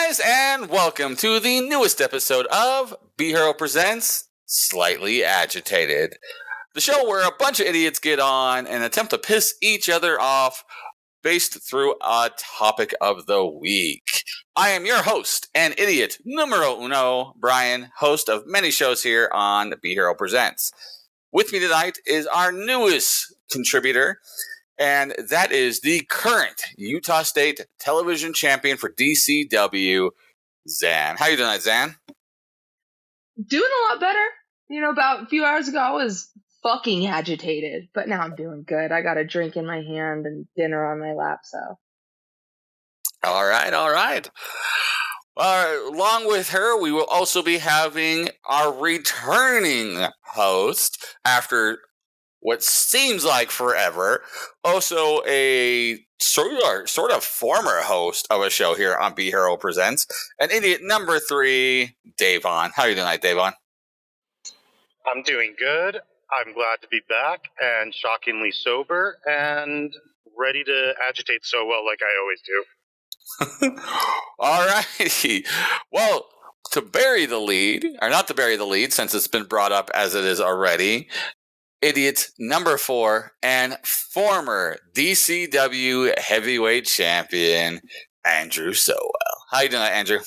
guys, and welcome to the newest episode of B Hero Presents Slightly Agitated, the show where a bunch of idiots get on and attempt to piss each other off based through a topic of the week. I am your host and idiot numero uno, Brian, host of many shows here on B Hero Presents. With me tonight is our newest contributor, and that is the current Utah State television champion for DCW, Zan. How you doing tonight, Zan? Doing a lot better. About a few hours ago, I was fucking agitated, but now I'm doing good. I got a drink in my hand and dinner on my lap, so. All right. Along with her, we will also be having our returning host after what seems like forever, also a sort of former host of a show here on B Hero Presents, an idiot number 3, Davon. How are you doing tonight, Davon? I'm doing good. I'm glad to be back and shockingly sober and ready to agitate so well like I always do. All righty. Well, to bury the lead, or not to bury the lead since it's been brought up as it is already, idiot number 4 and former DCW heavyweight champion, Andrew Sowell. How you doing, Andrew?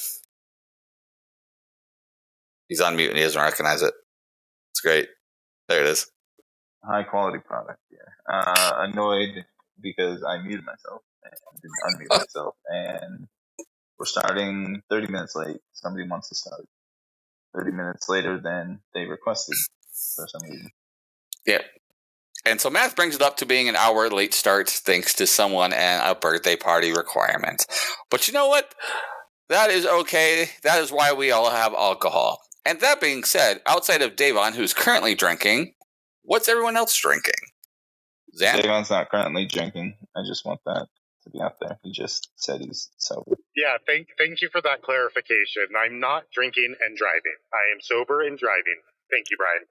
He's on mute and he doesn't recognize it. It's great. There it is. High quality product, yeah. Annoyed because I muted myself and didn't unmute myself, and we're starting 30 minutes late. Somebody wants to start 30 minutes later than they requested for some reason. Yeah. And so math brings it up to being an hour late start thanks to someone and a birthday party requirement. But you know what? That is okay. That is why we all have alcohol. And that being said, outside of Davon, who's currently drinking, what's everyone else drinking? Zan? Davon's not currently drinking. I just want that to be out there. He just said he's sober. Yeah, thank you for that clarification. I'm not drinking and driving. I am sober and driving. Thank you, Brian.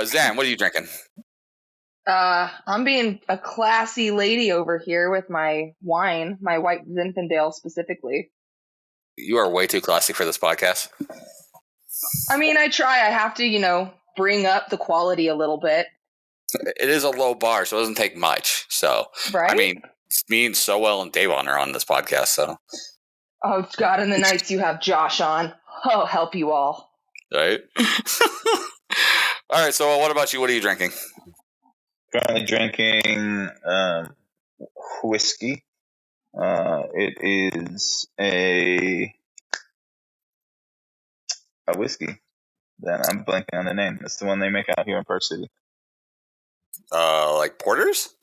Zan, what are you drinking? I'm being a classy lady over here with my wine, my white Zinfandel specifically. You are way too classy for this podcast. I mean, I try. I have to, bring up the quality a little bit. It is a low bar, so it doesn't take much. So, right? I mean, me and Sowell and Davon are on this podcast, so. Oh, God, and the nights you have Josh on. Oh, help you all. Right? All right, so what about you? What are you drinking? Currently drinking whiskey. It is a whiskey that I'm blanking on the name. It's the one they make out here in Park City. Like porters?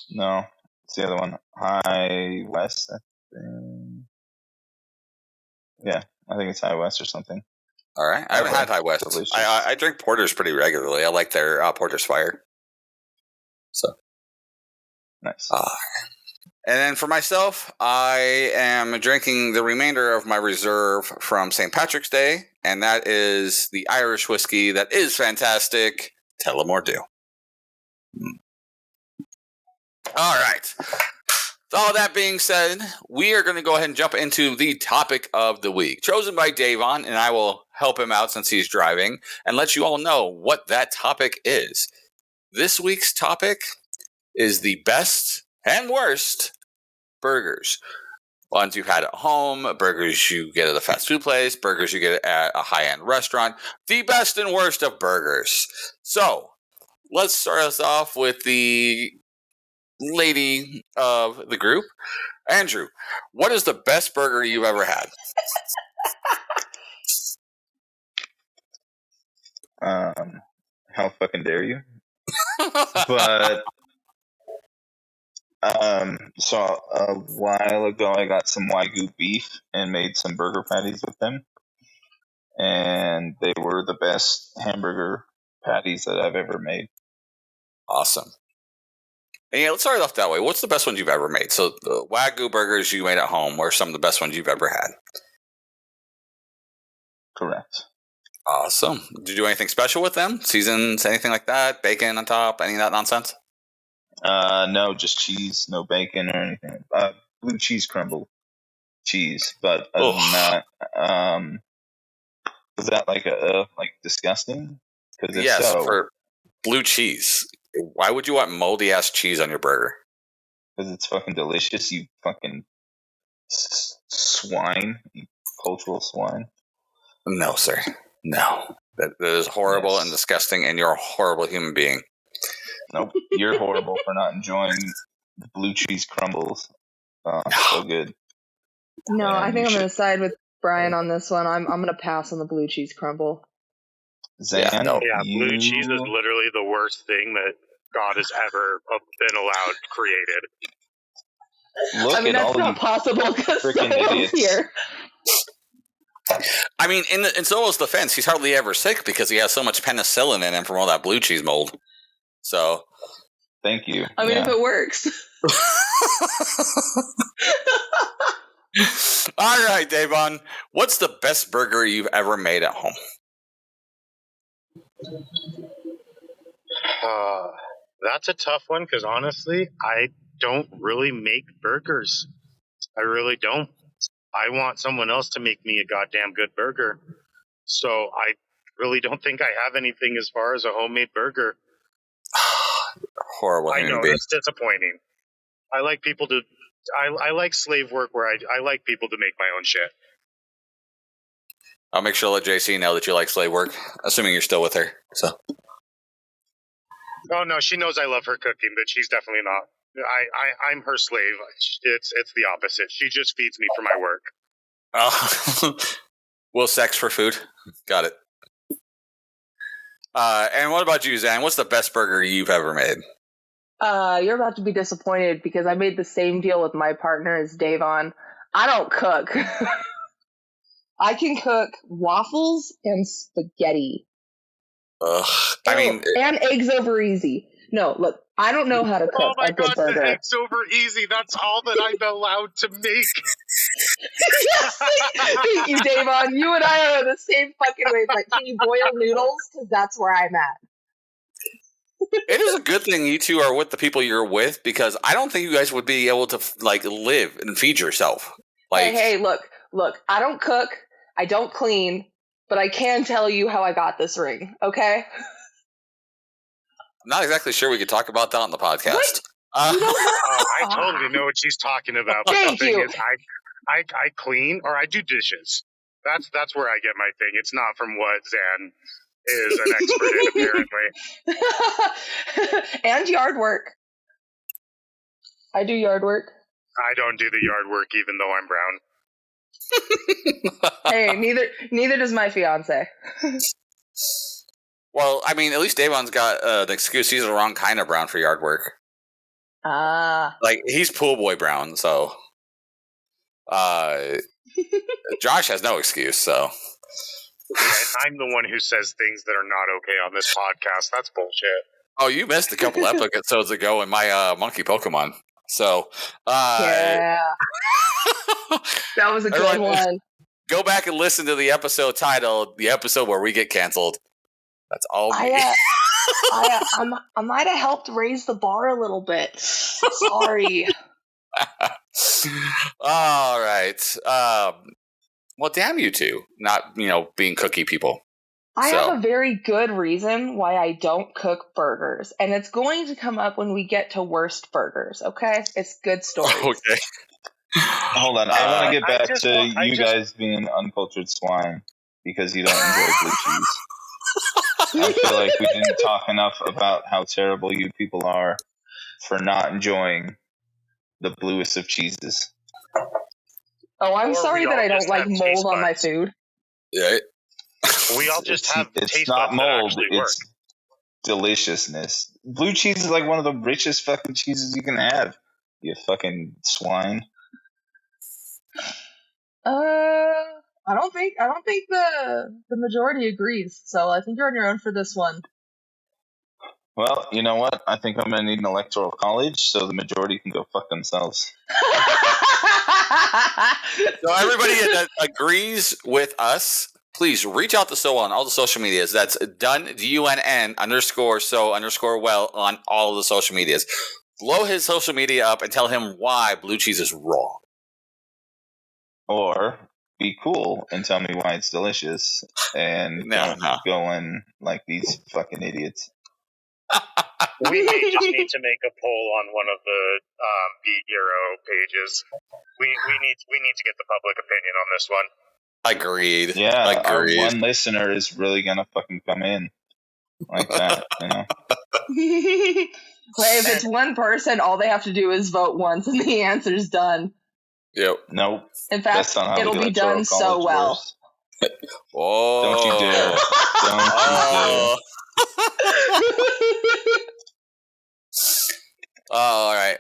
No, it's the other one. High West, I think. Yeah, I think it's High West or something. All right. I haven't had High West. I drink porters pretty regularly. I like their Porter's Fire. So nice. And then for myself, I am drinking the remainder of my reserve from St. Patrick's Day, and that is the Irish whiskey that is fantastic, Tullamore Dew. All right. With all that being said, we are going to go ahead and jump into the topic of the week, chosen by Davon, and I will help him out since he's driving and let you all know what that topic is. This week's topic is the best and worst burgers. Ones you've had at home, burgers you get at a fast food place, burgers you get at a high-end restaurant, the best and worst of burgers. So, let's start us off with the lady of the group. Andrew, what is the best burger you've ever had? How fucking dare you? But so a while ago I got some Wagyu beef and made some burger patties with them, and they were the best hamburger patties that I've ever made. Awesome. And yeah, let's start it off that way. What's the best ones you've ever made? So the Wagyu burgers you made at home were some of the best ones you've ever had. Correct. Awesome. Did you do anything special with them? Seasons, anything like that? Bacon on top? Any of that nonsense? No, just cheese, no bacon or anything. blue cheese crumble cheese, but other than that, was that like disgusting? Because if Yes, so, for blue cheese. Why would you want moldy ass cheese on your burger? because it's fucking delicious, you fucking swine, you cultural swine. No, sir. No. That is horrible Yes. and disgusting, and you're a horrible human being. Nope, you're horrible for not enjoying blue cheese crumbles. So good. No, And I think you I'm should- gonna side with Brian on this one. I'm gonna pass on the blue cheese crumble. Zan, Yeah, no. Yeah, you... blue cheese is literally the worst thing that God has ever been allowed created. Look I mean, at that's all not you possible because freaking someone's idiots. here. I mean, in Solo's defense, he's hardly ever sick because he has so much penicillin in him from all that blue cheese mold. So, Thank you. I mean, if it works. all right, Davon, what's the best burger you've ever made at home? That's a tough one because honestly, I don't really make burgers. I really don't. I want someone else to make me a goddamn good burger. So I really don't think I have anything as far as a homemade burger. Horrible I human know, being. that's disappointing. I like people to... I like slave work where I like people to make my own shit. I'll make sure to let JC know that you like slave work, assuming you're still with her. So, Oh no, she knows I love her cooking, but she's definitely not. I'm her slave. It's the opposite. She just feeds me for my work. will sex for food? Got it. And what about you, Zan? What's the best burger you've ever made? You're about to be disappointed because I made the same deal with my partner as Davon. I don't cook. I can cook waffles and spaghetti. Ugh. I mean, and eggs over easy. No, look, I don't know how to cook Oh my a good god, burger. the eggs over easy. That's all that I'm allowed to make. Yes, thank you, Davon. You and I are the same fucking way. Like, can you boil noodles? Because that's where I'm at. it is a good thing you two are with the people you're with because I don't think you guys would be able to live and feed yourself. Hey, look. I don't cook. I don't clean, but I can tell you how I got this ring. Okay. I'm not exactly sure we could talk about that on the podcast. What? I totally know what she's talking about. But Thank the thing you. is, I clean or I do dishes. That's where I get my thing. It's not from what Zan is an expert in, apparently. And yard work. I do yard work. I don't do the yard work, even though I'm brown. Hey, neither does my fiance. Well, I mean, at least Davon's got the excuse he's the wrong kind of brown for yard work. Like, he's pool boy brown, so Josh has no excuse, so. And I'm the one who says things that are not okay on this podcast. That's bullshit. Oh, you missed a couple episodes ago in my monkey Pokemon. So, yeah. That was a good one. Go back and listen to the episode titled "The Episode Where We Get Canceled." That's all me. I might have helped raise the bar a little bit. Sorry. All right. Well, damn you two, not being cookie people. I have a very good reason why I don't cook burgers, and it's going to come up when we get to worst burgers. Okay, it's good stories. Okay. Hold on, I want to get back to you guys being uncultured swine because you don't enjoy blue cheese. I feel like we didn't talk enough about how terrible you people are for not enjoying the bluest of cheeses. Oh, I'm sorry that I don't like mold on my food. Yeah. We all just have it's taste not buds that mold, actually work. it's deliciousness. Blue cheese is like one of the richest fucking cheeses you can have. You fucking swine. I don't think the majority agrees. So I think you're on your own for this one. Well, you know what? I think I'm gonna need an electoral college so the majority can go fuck themselves. So everybody that agrees with us, please reach out to So on all the social medias. That's done DUNN _so_well on all of the social medias. blow his social media up and tell him why blue cheese is wrong. Or be cool and tell me why it's delicious, and don't go in like these fucking idiots. We may just need to make a poll on one of the Beat Hero pages. We need to get the public opinion on this one. Agreed. Yeah, our one listener is really gonna fucking come in like that, you know. Wait, if it's one person, all they have to do is vote once, and the answer's done. Yep. Nope. In fact, it'll be done so well. Oh! Don't you dare! Don't you dare! All right.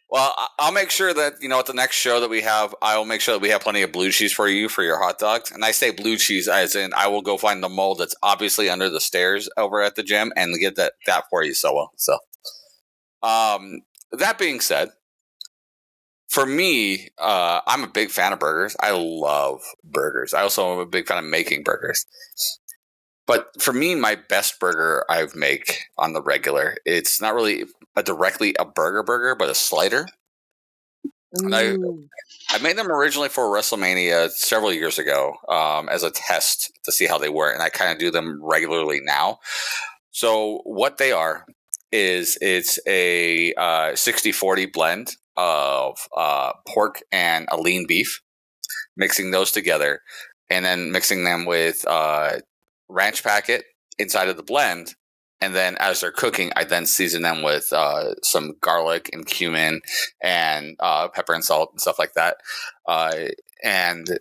Well, I'll make sure that, at the next show that we have, I will make sure that we have plenty of blue cheese for you for your hot dogs. And I say blue cheese as in I will go find the mold that's obviously under the stairs over at the gym and get that for you, So, that being said, for me, I'm a big fan of burgers. I love burgers. I also am a big fan of making burgers. But for me, my best burger I make on the regular, it's not really directly a burger, but a slider. And I made them originally for WrestleMania several years ago as a test to see how they were. And I kind of do them regularly now. So what they are is it's a 60-40 blend of pork and a lean beef, mixing those together, and then mixing them with ranch packet inside of the blend. And then as they're cooking, I then season them with some garlic and cumin and pepper and salt and stuff like that. And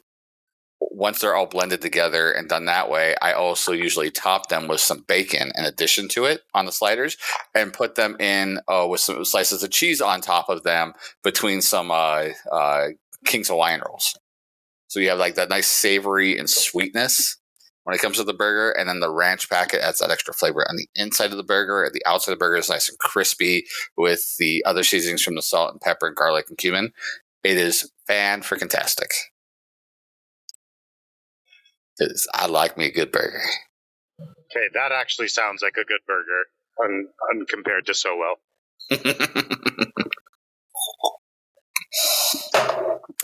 once they're all blended together and done that way, I also usually top them with some bacon in addition to it on the sliders and put them in with some slices of cheese on top of them between some King's Hawaiian rolls. So you have like that nice savory and sweetness when it comes to the burger, and then the ranch packet adds that extra flavor on the inside of the burger. The outside of the burger is nice and crispy with the other seasonings from the salt and pepper and garlic and cumin. It is fan-freaking-tastic. I like me a good burger. Okay, that actually sounds like a good burger compared to so well.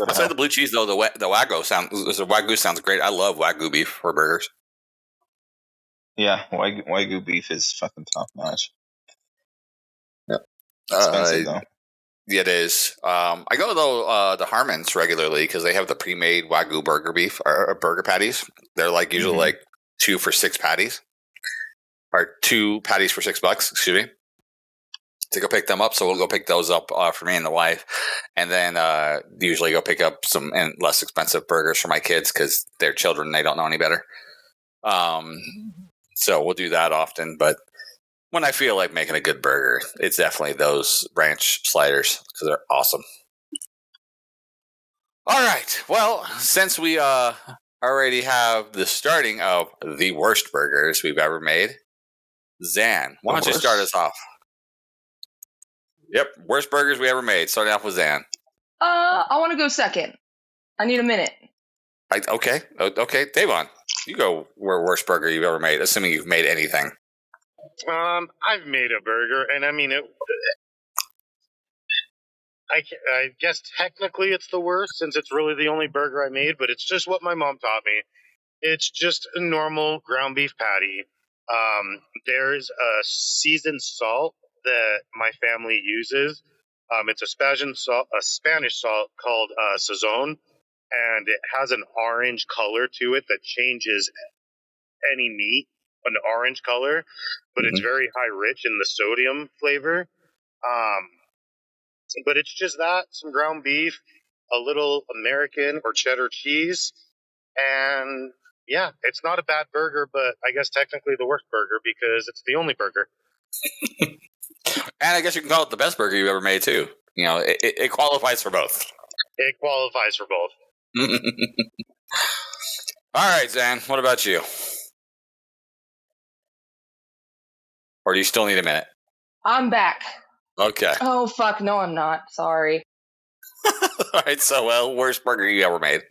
Aside the blue cheese, though, the Wagyu sounds great. I love Wagyu beef for burgers. Yeah, Wagyu beef is fucking top notch. Yep. Expensive though. Yeah, it is. I go to the Harmon's regularly because they have the pre-made Wagyu burger beef or burger patties. They're like usually like 2 for 6 patties, or 2 patties for $6. Excuse me. To go pick them up, so we'll go pick those up for me and the wife, and then usually go pick up some less expensive burgers for my kids because they're children; they don't know any better. So we'll do that often. But when I feel like making a good burger, it's definitely those ranch sliders because they're awesome. All right. Well, since we already have the starting of the worst burgers we've ever made, Zan, why don't you start us off? Yep, worst burgers we ever made. Starting off with Zan. I want to go second. I need a minute. Okay, Davon, you go. Worst burger you've ever made, assuming you've made anything. I've made a burger, and I mean it. I guess technically it's the worst since it's really the only burger I made, but it's just what my mom taught me. It's just a normal ground beef patty. There's a seasoned salt that my family uses. It's a Spanish salt called Sazon, and it has an orange color to it that changes any meat an orange color, but it's very high rich in the sodium flavor. But it's just that, some ground beef, a little American or cheddar cheese, and yeah, it's not a bad burger, but I guess technically the worst burger because it's the only burger. And I guess you can call it the best burger you've ever made, too. It qualifies for both. It qualifies for both. All right, Zan, what about you? Or do you still need a minute? I'm back. Okay. Oh, fuck. No, I'm not. Sorry. All right, so, worst burger you ever made?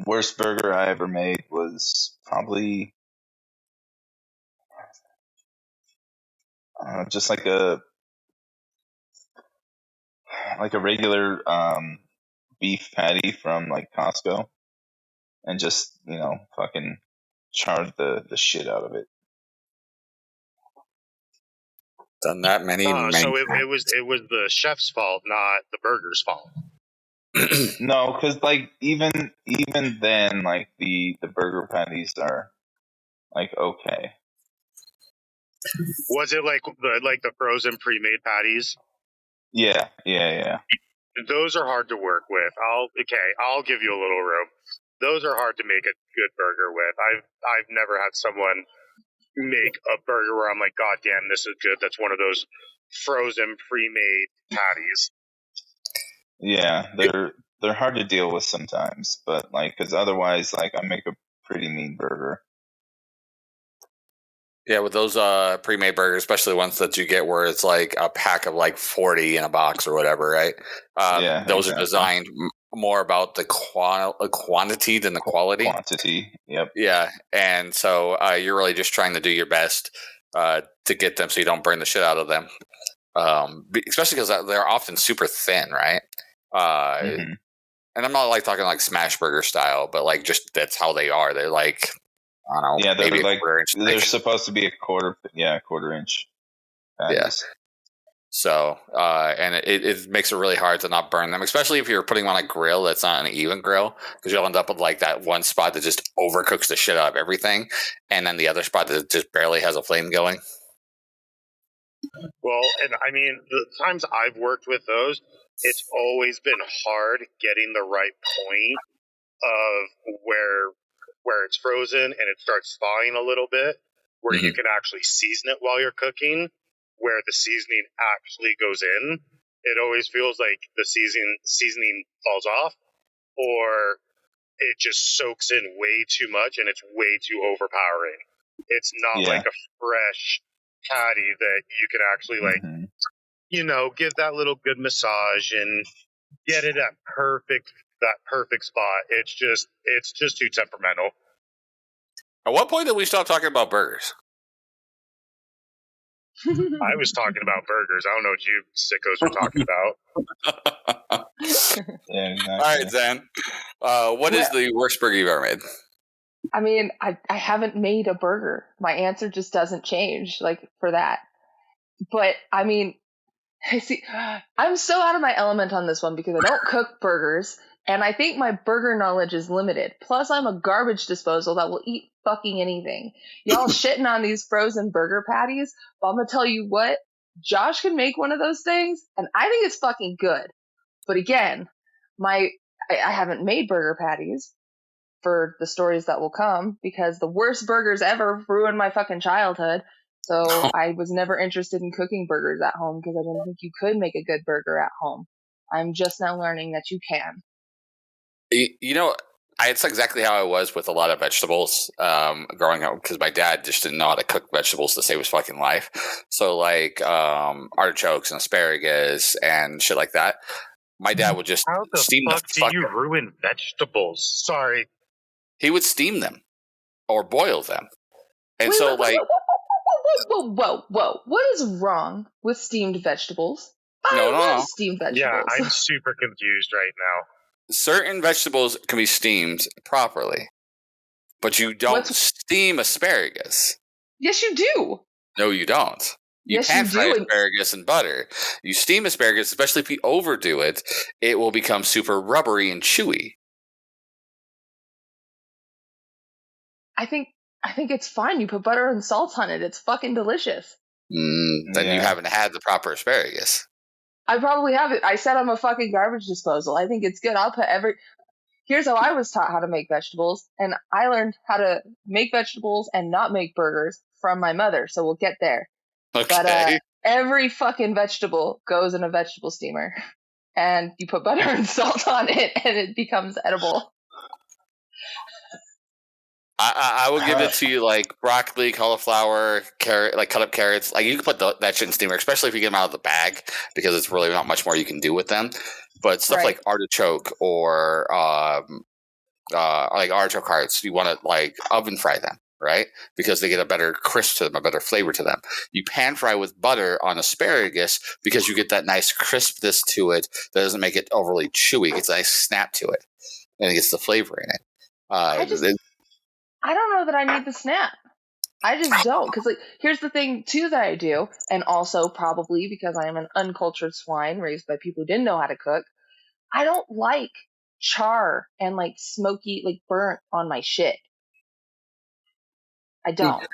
Worst burger I ever made was probably... Just like a regular beef patty from like Costco, and just fucking char the shit out of it. Done that many So times. it was the chef's fault, not the burger's fault. No, because like even then, like the burger patties are like okay. Was it like the frozen pre-made patties? Yeah. Those are hard to work with. I'll give you a little room. Those are hard to make a good burger with. I've never had someone make a burger where I'm like, God damn, this is good. That's one of those frozen pre-made patties. Yeah, they're hard to deal with sometimes, but like, because otherwise, like, I make a pretty mean burger. Yeah, with those pre-made burgers, especially ones that you get where it's like a pack of like 40 in a box or whatever, right? Yeah, those exactly. are designed more about the quantity than the quality. Quantity, yep. Yeah, and so you're really just trying to do your best to get them so you don't burn the shit out of them. Especially because they're often super thin, right? Mm-hmm. And I'm not like talking like smash burger style, but like just that's how they are. They're like, I don't know, Yeah, they're maybe like they're thick. supposed to be a quarter inch patties. Yeah. So, and it makes it really hard to not burn them, especially if you're putting them on a grill that's not an even grill, because you'll end up with like that one spot that just overcooks the shit out of everything, and then the other spot that just barely has a flame going. Well, and I mean, the times I've worked with those, it's always been hard getting the right point of where it's frozen and it starts thawing a little bit, where you can actually season it while you're cooking, where the seasoning actually goes in. It always feels like the seasoning falls off, or it just soaks in way too much and it's way too overpowering. It's not like a fresh patty that you can actually give that little good massage and get it at that perfect spot. It's just too temperamental. At what point did we stop talking about burgers? I was talking about burgers. I don't know what you sickos were talking about. Yeah, exactly. All right, Zan. What is the worst burger you've ever made? I mean, I haven't made a burger. My answer just doesn't change, like, for that. But, I mean, see, I'm so out of my element on this one because I don't cook burgers, and I think my burger knowledge is limited. Plus, I'm a garbage disposal that will eat fucking anything. Y'all shitting on these frozen burger patties, but I'm gonna tell you what, Josh can make one of those things, and I think it's fucking good. But again, I haven't made burger patties for the stories that will come, because the worst burgers ever ruined my fucking childhood. So I was never interested in cooking burgers at home because I didn't think you could make a good burger at home. I'm just now learning that you can. You know, it's exactly how I was with a lot of vegetables growing up, because my dad just didn't know how to cook vegetables to save his fucking life. So like artichokes and asparagus and shit like that. My dad would just steam How the fuck do you ruin vegetables? Sorry. He would steam them or boil them. And Wait, so whoa. What is wrong with steamed vegetables? I love steamed vegetables. Yeah, I'm super confused right now. Certain vegetables can be steamed properly, but you don't steam asparagus. Yes, you do. No, you don't. You can't fry asparagus in butter. You steam asparagus, especially if you overdo it, it will become super rubbery and chewy. I think it's fine. You put butter and salt on it. It's fucking delicious. Then you haven't had the proper asparagus. I probably haven't. I said I'm a fucking garbage disposal. I think it's good. I'll put Here's how I was taught how to make vegetables, and I learned how to make vegetables and not make burgers from my mother, so we'll get there. Okay. But every fucking vegetable goes in a vegetable steamer, and you put butter and salt on it, and it becomes edible. I will give it to you, like broccoli, cauliflower, carrot, like cut up carrots. Like you can put that shit in steamer, especially if you get them out of the bag, because it's really not much more you can do with them. But stuff like artichoke or like artichoke hearts, you want to like oven fry them, right? Because they get a better crisp to them, a better flavor to them. You pan fry with butter on asparagus because you get that nice crispness to it that doesn't make it overly chewy. It gets a nice snap to it, and it gets the flavor in it. I don't know that I need the snap. I just don't. Because, like, here's the thing, too, that I do, and also probably because I am an uncultured swine raised by people who didn't know how to cook, I don't like char and, like, smoky, like, burnt on my shit. I don't.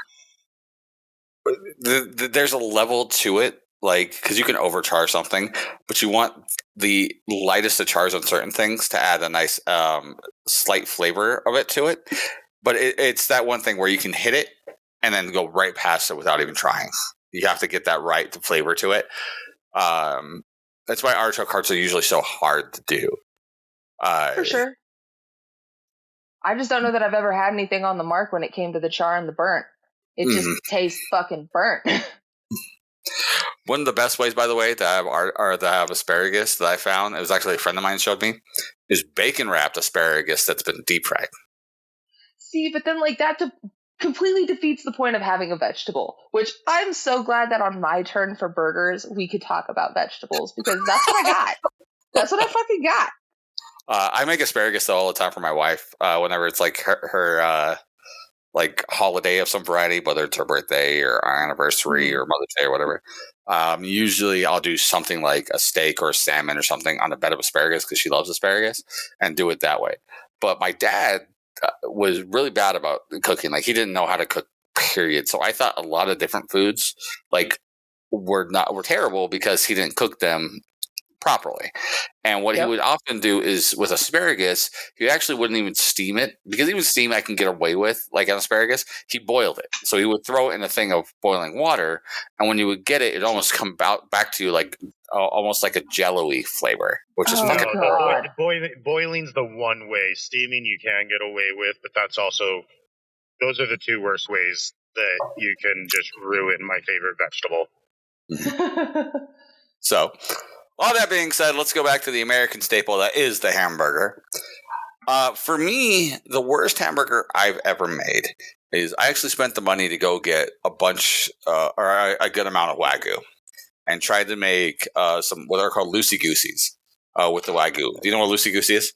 There's a level to it, like, because you can overchar something, but you want the lightest of chars on certain things to add a nice slight flavor of it to it. But it's that one thing where you can hit it and then go right past it without even trying. You have to get that right flavor to it. That's why artichoke hearts are usually so hard to do. For sure. I just don't know that I've ever had anything on the mark when it came to the char and the burnt. It just tastes fucking burnt. One of the best ways, by the way, to have asparagus that I found, it was actually a friend of mine showed me, is bacon wrapped asparagus that's been deep fried. See, but then, like, that completely defeats the point of having a vegetable, which I'm so glad that on my turn for burgers, we could talk about vegetables, because that's what I got. That's what I fucking got. I make asparagus though all the time for my wife. Whenever it's like her like holiday of some variety, whether it's her birthday or our anniversary or Mother's Day or whatever. Usually I'll do something like a steak or a salmon or something on a bed of asparagus because she loves asparagus, and do it that way. But my dad was really bad about cooking. Like, he didn't know how to cook, period. So I thought a lot of different foods like were terrible because he didn't cook them properly. And what he would often do is with asparagus, he actually wouldn't even steam it, because even steam I can get away with, like an asparagus. He boiled it. So he would throw it in a thing of boiling water, and when you would get it, it almost come back to you like almost like a jello-y flavor, which is fucking God. Boiling's the one way. Steaming you can get away with, but that's also, those are the two worst ways that you can just ruin my favorite vegetable. So, all that being said, let's go back to the American staple that is the hamburger. For me, the worst hamburger I've ever made is I actually spent the money to go get a bunch or a good amount of Wagyu and tried to make some what are called loosey-gooseys with the Wagyu. Do you know what loosey-goosey is?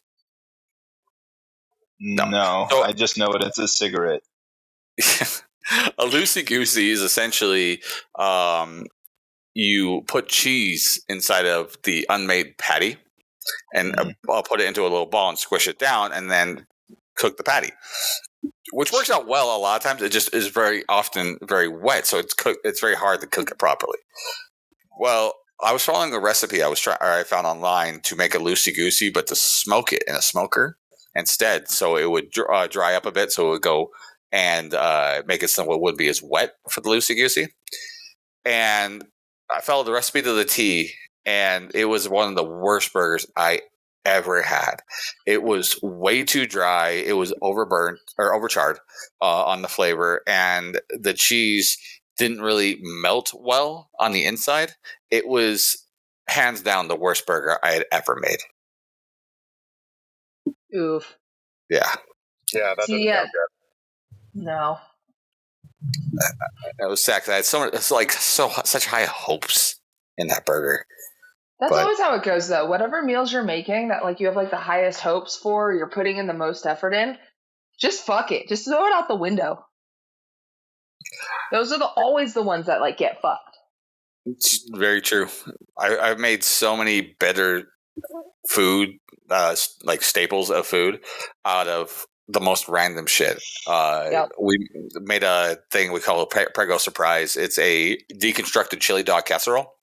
No, So, I just know it. It's a cigarette. A loosey-goosey is essentially you put cheese inside of the unmade patty, and I'll put it into a little ball and squish it down, and then cook the patty, which works out well a lot of times. It just is very often very wet, so it's very hard to cook it properly. Well, I was following a recipe I found online to make a loosey-goosey, but to smoke it in a smoker instead, so it would dry up a bit, so it would go and make it so it wouldn't be as wet for the loosey-goosey. And I followed the recipe to the T, and it was one of the worst burgers I ever had. It was way too dry. It was overburnt or overcharred on the flavor, and the cheese didn't really melt well on the inside. It was hands down the worst burger I had ever made. Oof. Yeah. Yeah, that doesn't sound good. No. It was sad. I had such high hopes in that burger. That's always how it goes, though. Whatever meals you're making that, like, you have, like, the highest hopes for, you're putting in the most effort in, just fuck it. Just throw it out the window. Those are always the ones that, like, get fucked. It's very true. I've made so many better food, like staples of food, out of the most random shit. We made a thing we call a Prego Surprise. It's a deconstructed chili dog casserole.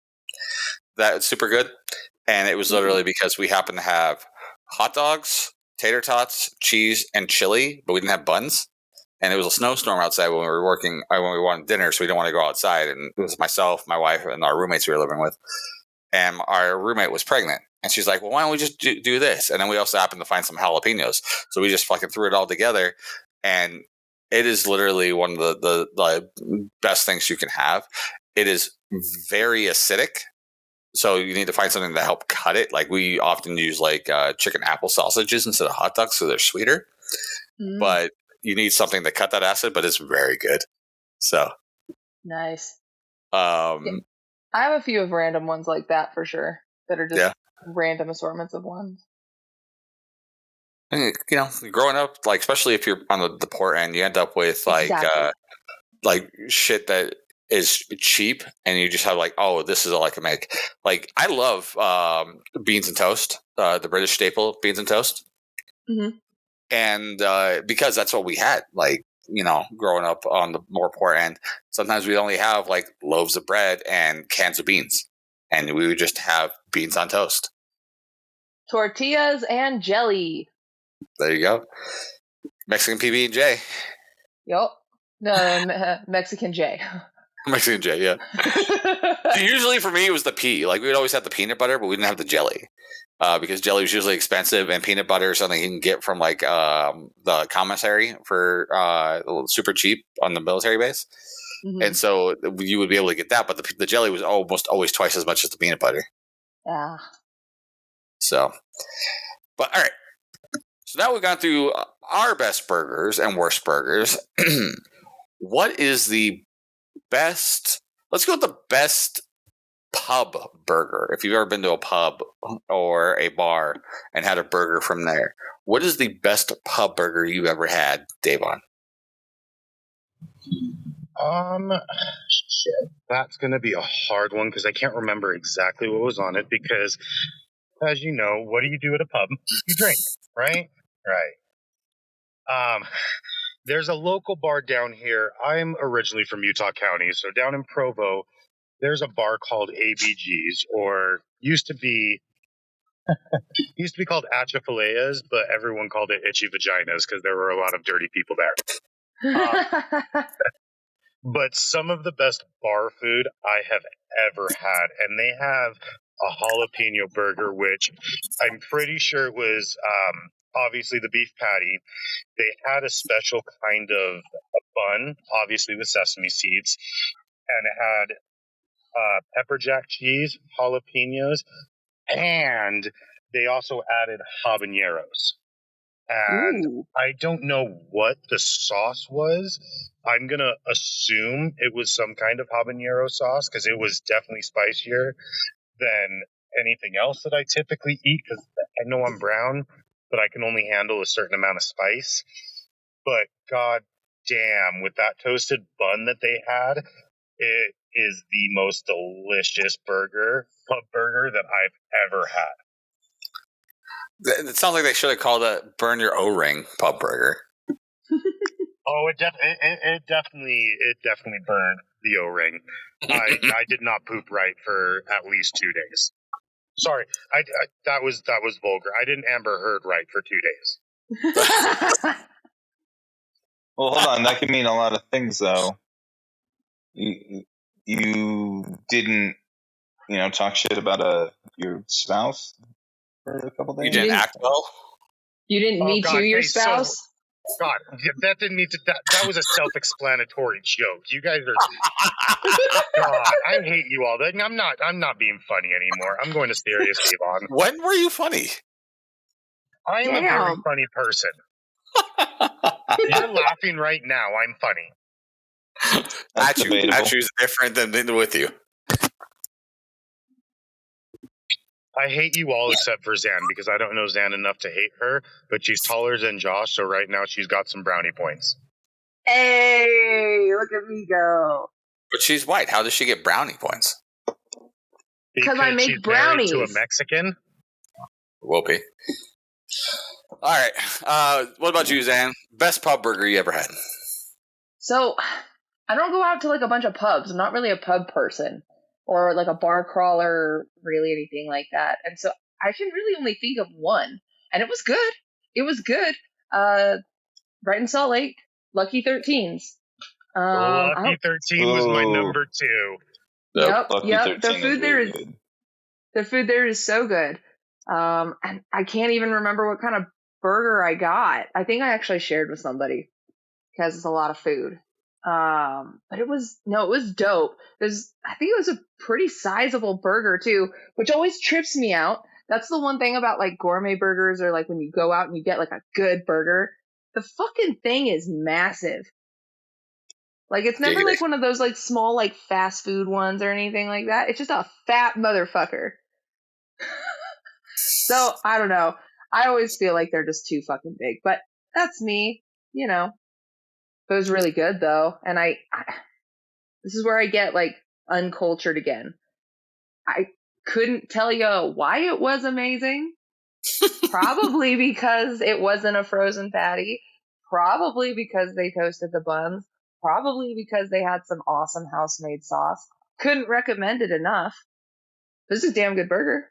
That's super good. And it was literally because we happened to have hot dogs, tater tots, cheese, and chili, but we didn't have buns. And it was a snowstorm outside when we were working, when we wanted dinner, so we didn't want to go outside. And it was myself, my wife, and our roommates we were living with. And our roommate was pregnant. And she's like, well, why don't we just do this? And then we also happened to find some jalapenos. So we just fucking threw it all together. And it is literally one of the best things you can have. It is very acidic. So you need to find something to help cut it. Like, we often use like chicken apple sausages instead of hot dogs, so they're sweeter. But you need something to cut that acid, but it's very good. So Nice. um, I have a few of random ones like that for sure. That are just Yeah. random assortments of ones. you know, growing up, like especially if you're on the poor end, you end up with Exactly. like shit that is cheap, and you just have like, oh, this is all I can make. Like I love beans and toast, the British staple, beans and toast, Mhm. and because that's what we had. Like, you know, growing up on the more poor end, sometimes we only have like loaves of bread and cans of beans, and we would just have beans on toast. Tortillas and jelly. There you go, Mexican PB and J. Yup. The Mexican J. Mexican J, yeah. So usually for me, it was the pea. Like we would always have the peanut butter, but we didn't have the jelly because jelly was usually expensive, and peanut butter is something you can get from like the commissary for super cheap on the military base. Mhm. And so you would be able to get that, but the jelly was almost always twice as much as the peanut butter. Yeah. So, but all right. So now we've gone through our best burgers and worst burgers. What is the best? Let's go with the best pub burger. If you've ever been to a pub or a bar and had a burger from there, what is the best pub burger you've ever had, Davon? Shit. That's going to be a hard one because I can't remember exactly what was on it because, as you know, what do you do at a pub? You drink, right? Right. There's a local bar down here. I'm originally from Utah County, so down in Provo, there's a bar called ABG's, or used to be called Atchafaleas, but everyone called it Itchy Vaginas because there were a lot of dirty people there. But some of the best bar food I have ever had, and they have a jalapeno burger, which I'm pretty sure it was obviously the beef patty. They had a special kind of a bun, obviously with sesame seeds, and it had pepper jack cheese, jalapenos, and they also added habaneros. And Ooh. I don't know what the sauce was. I'm going to assume it was some kind of habanero sauce because it was definitely spicier than anything else that I typically eat because I know I'm brown, but I can only handle a certain amount of spice. But god damn, with that toasted bun that they had, it is the most delicious pub burger that I've ever had. It sounds like they should have called it "Burn Your O-Ring" pub burger. Oh, it definitely burned the O-ring. I did not poop right for at least 2 days. Sorry, I that was vulgar. I didn't Amber Heard right for 2 days. Well, hold on. That can mean a lot of things, though. You didn't, talk shit about your spouse for a couple days. You didn't act well. You didn't Me Too your spouse? God, that didn't need to. That was a self-explanatory joke. You guys are. God, I hate you all. I'm not being funny anymore. I'm going to serious, Devon. When were you funny? I am a very funny person. You're laughing right now. I'm funny. At you is different than with you. I hate you all except for Zan because I don't know Zan enough to hate her, but she's taller than Josh, so right now she's got some brownie points. Hey, look at me go. But she's white. How does she get brownie points? Because I make she's brownies. married to a Mexican. Will be. All right. What about you, Zan? Best pub burger you ever had? So, I don't go out to like a bunch of pubs. I'm not really a pub person. Or like a bar crawler, really anything like that. And so I can really only think of one. And it was good. It was good. Right in Salt Lake, Lucky 13s. Lucky 13 was my number 2. Yep. Their food there is so good. And I can't even remember what kind of burger I got. I think I actually shared with somebody because it's a lot of food. But it was dope. I think it was a pretty sizable burger too, which always trips me out. That's the one thing about like gourmet burgers or like when you go out and you get like a good burger. The fucking thing is massive. Like, it's never Giggity. like one of those like small like fast food ones or anything like that. It's just a fat motherfucker. So, I don't know. I always feel like they're just too fucking big, but that's me, you know. It was really good though, and I this is where I get like uncultured again. I couldn't tell you why it was amazing. Probably because it wasn't a frozen patty. Probably because they toasted the buns. Probably because they had some awesome house-made sauce. Couldn't recommend it enough. This is a damn good burger.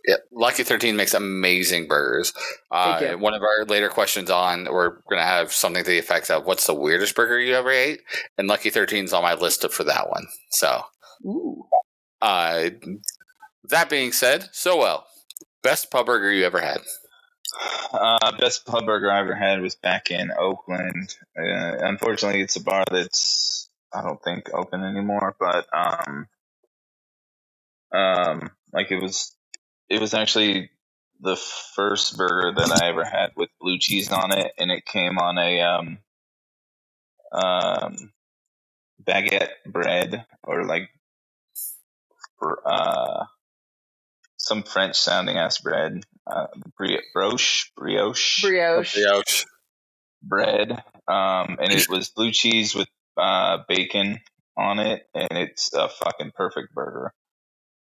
Yeah, Lucky 13 makes amazing burgers. They do. One of our later questions on, we're going to have something to the effect of, what's the weirdest burger you ever ate? And Lucky 13's on my list for that one. So, Ooh. that being said, best pub burger you ever had? Best pub burger I ever had was back in Oakland. Unfortunately, it's a bar that's, I don't think, open anymore, but like it was actually the first burger that I ever had with blue cheese on it, and it came on a baguette bread, or like some French sounding ass bread, brioche Brioche. bread, and it was blue cheese with bacon on it, and it's a fucking perfect burger.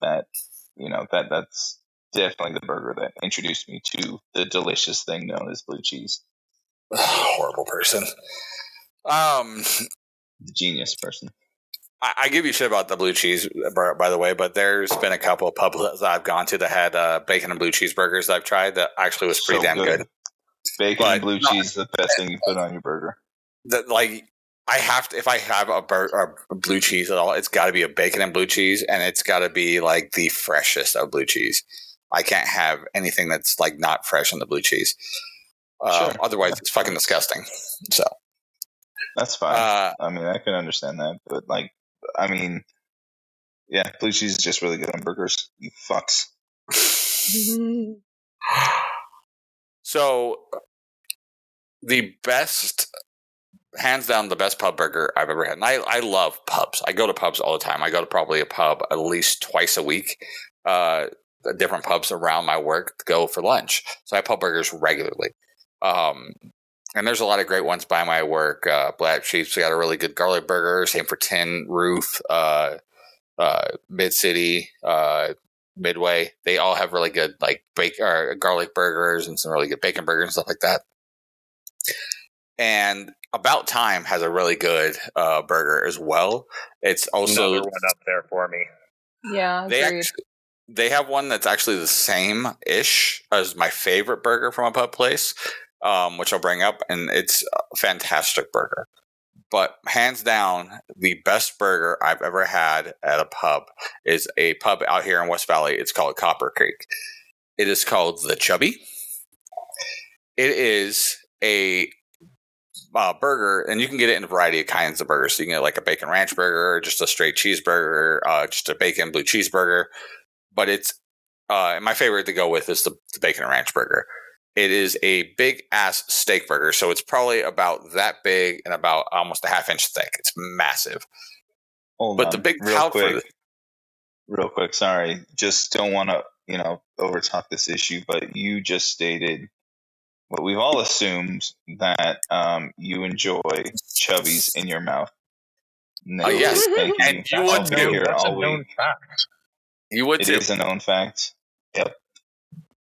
That's definitely the burger that introduced me to the delicious thing known as blue cheese. Horrible person. Genius person. I give you shit about the blue cheese, by the way, but there's been a couple of pubs that I've gone to that had bacon and blue cheeseburgers that I've tried that actually was pretty damn good. Bacon and blue cheese is the best thing you put on your burger. I have to, if I have a blue cheese at all, it's got to be a bacon and blue cheese, and it's got to be like the freshest of blue cheese. I can't have anything that's like not fresh in the blue cheese. Sure. Otherwise, it's fucking disgusting. So that's fine. I mean, I can understand that, but yeah, blue cheese is just really good on burgers. You fucks. So, the best, hands down, the best pub burger I've ever had. And I love pubs. I go to pubs all the time. I go to probably a pub at least twice a week. Different pubs around my work to go for lunch. So I have pub burgers regularly. And there's a lot of great ones by my work. Black Sheep's got a really good garlic burger. Same for Tin Roof, Mid City, Midway. They all have really good like garlic burgers and some really good bacon burgers and stuff like that. And About Time has a really good burger as well. It's also another one up there for me. Yeah, they have one that's actually the same-ish as my favorite burger from a pub place, which I'll bring up, and it's a fantastic burger. But hands down, the best burger I've ever had at a pub is a pub out here in West Valley. It's called Copper Creek. It is called The Chubby. It is a burger, and you can get it in a variety of kinds of burgers. So you can get like a bacon ranch burger, just a straight cheeseburger, just a bacon blue cheeseburger. But it's my favorite to go with is the bacon and ranch burger. It is a big ass steak burger, so it's probably about that big and about almost a half-inch thick. It's massive. Hold on, real quick. Sorry, just don't want to overtalk this issue, but you just stated what we've all assumed, that you enjoy chubbies in your mouth. No, yes, thank you. And you would too. That's a known fact. You would too. It is a known fact. Yep.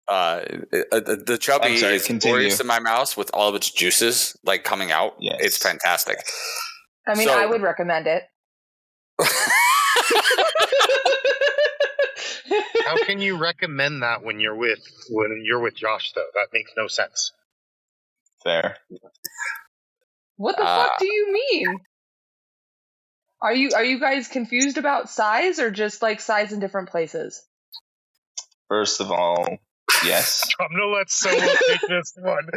The chubby is glorious in my mouth with all of its juices like coming out. Yes. It's fantastic. I mean, I would recommend it. How can you recommend that when you're with Josh though? That makes no sense. Fair. What the fuck do you mean? Are you guys confused about size, or just like size in different places? First of all, yes. I'm gonna let someone take this one.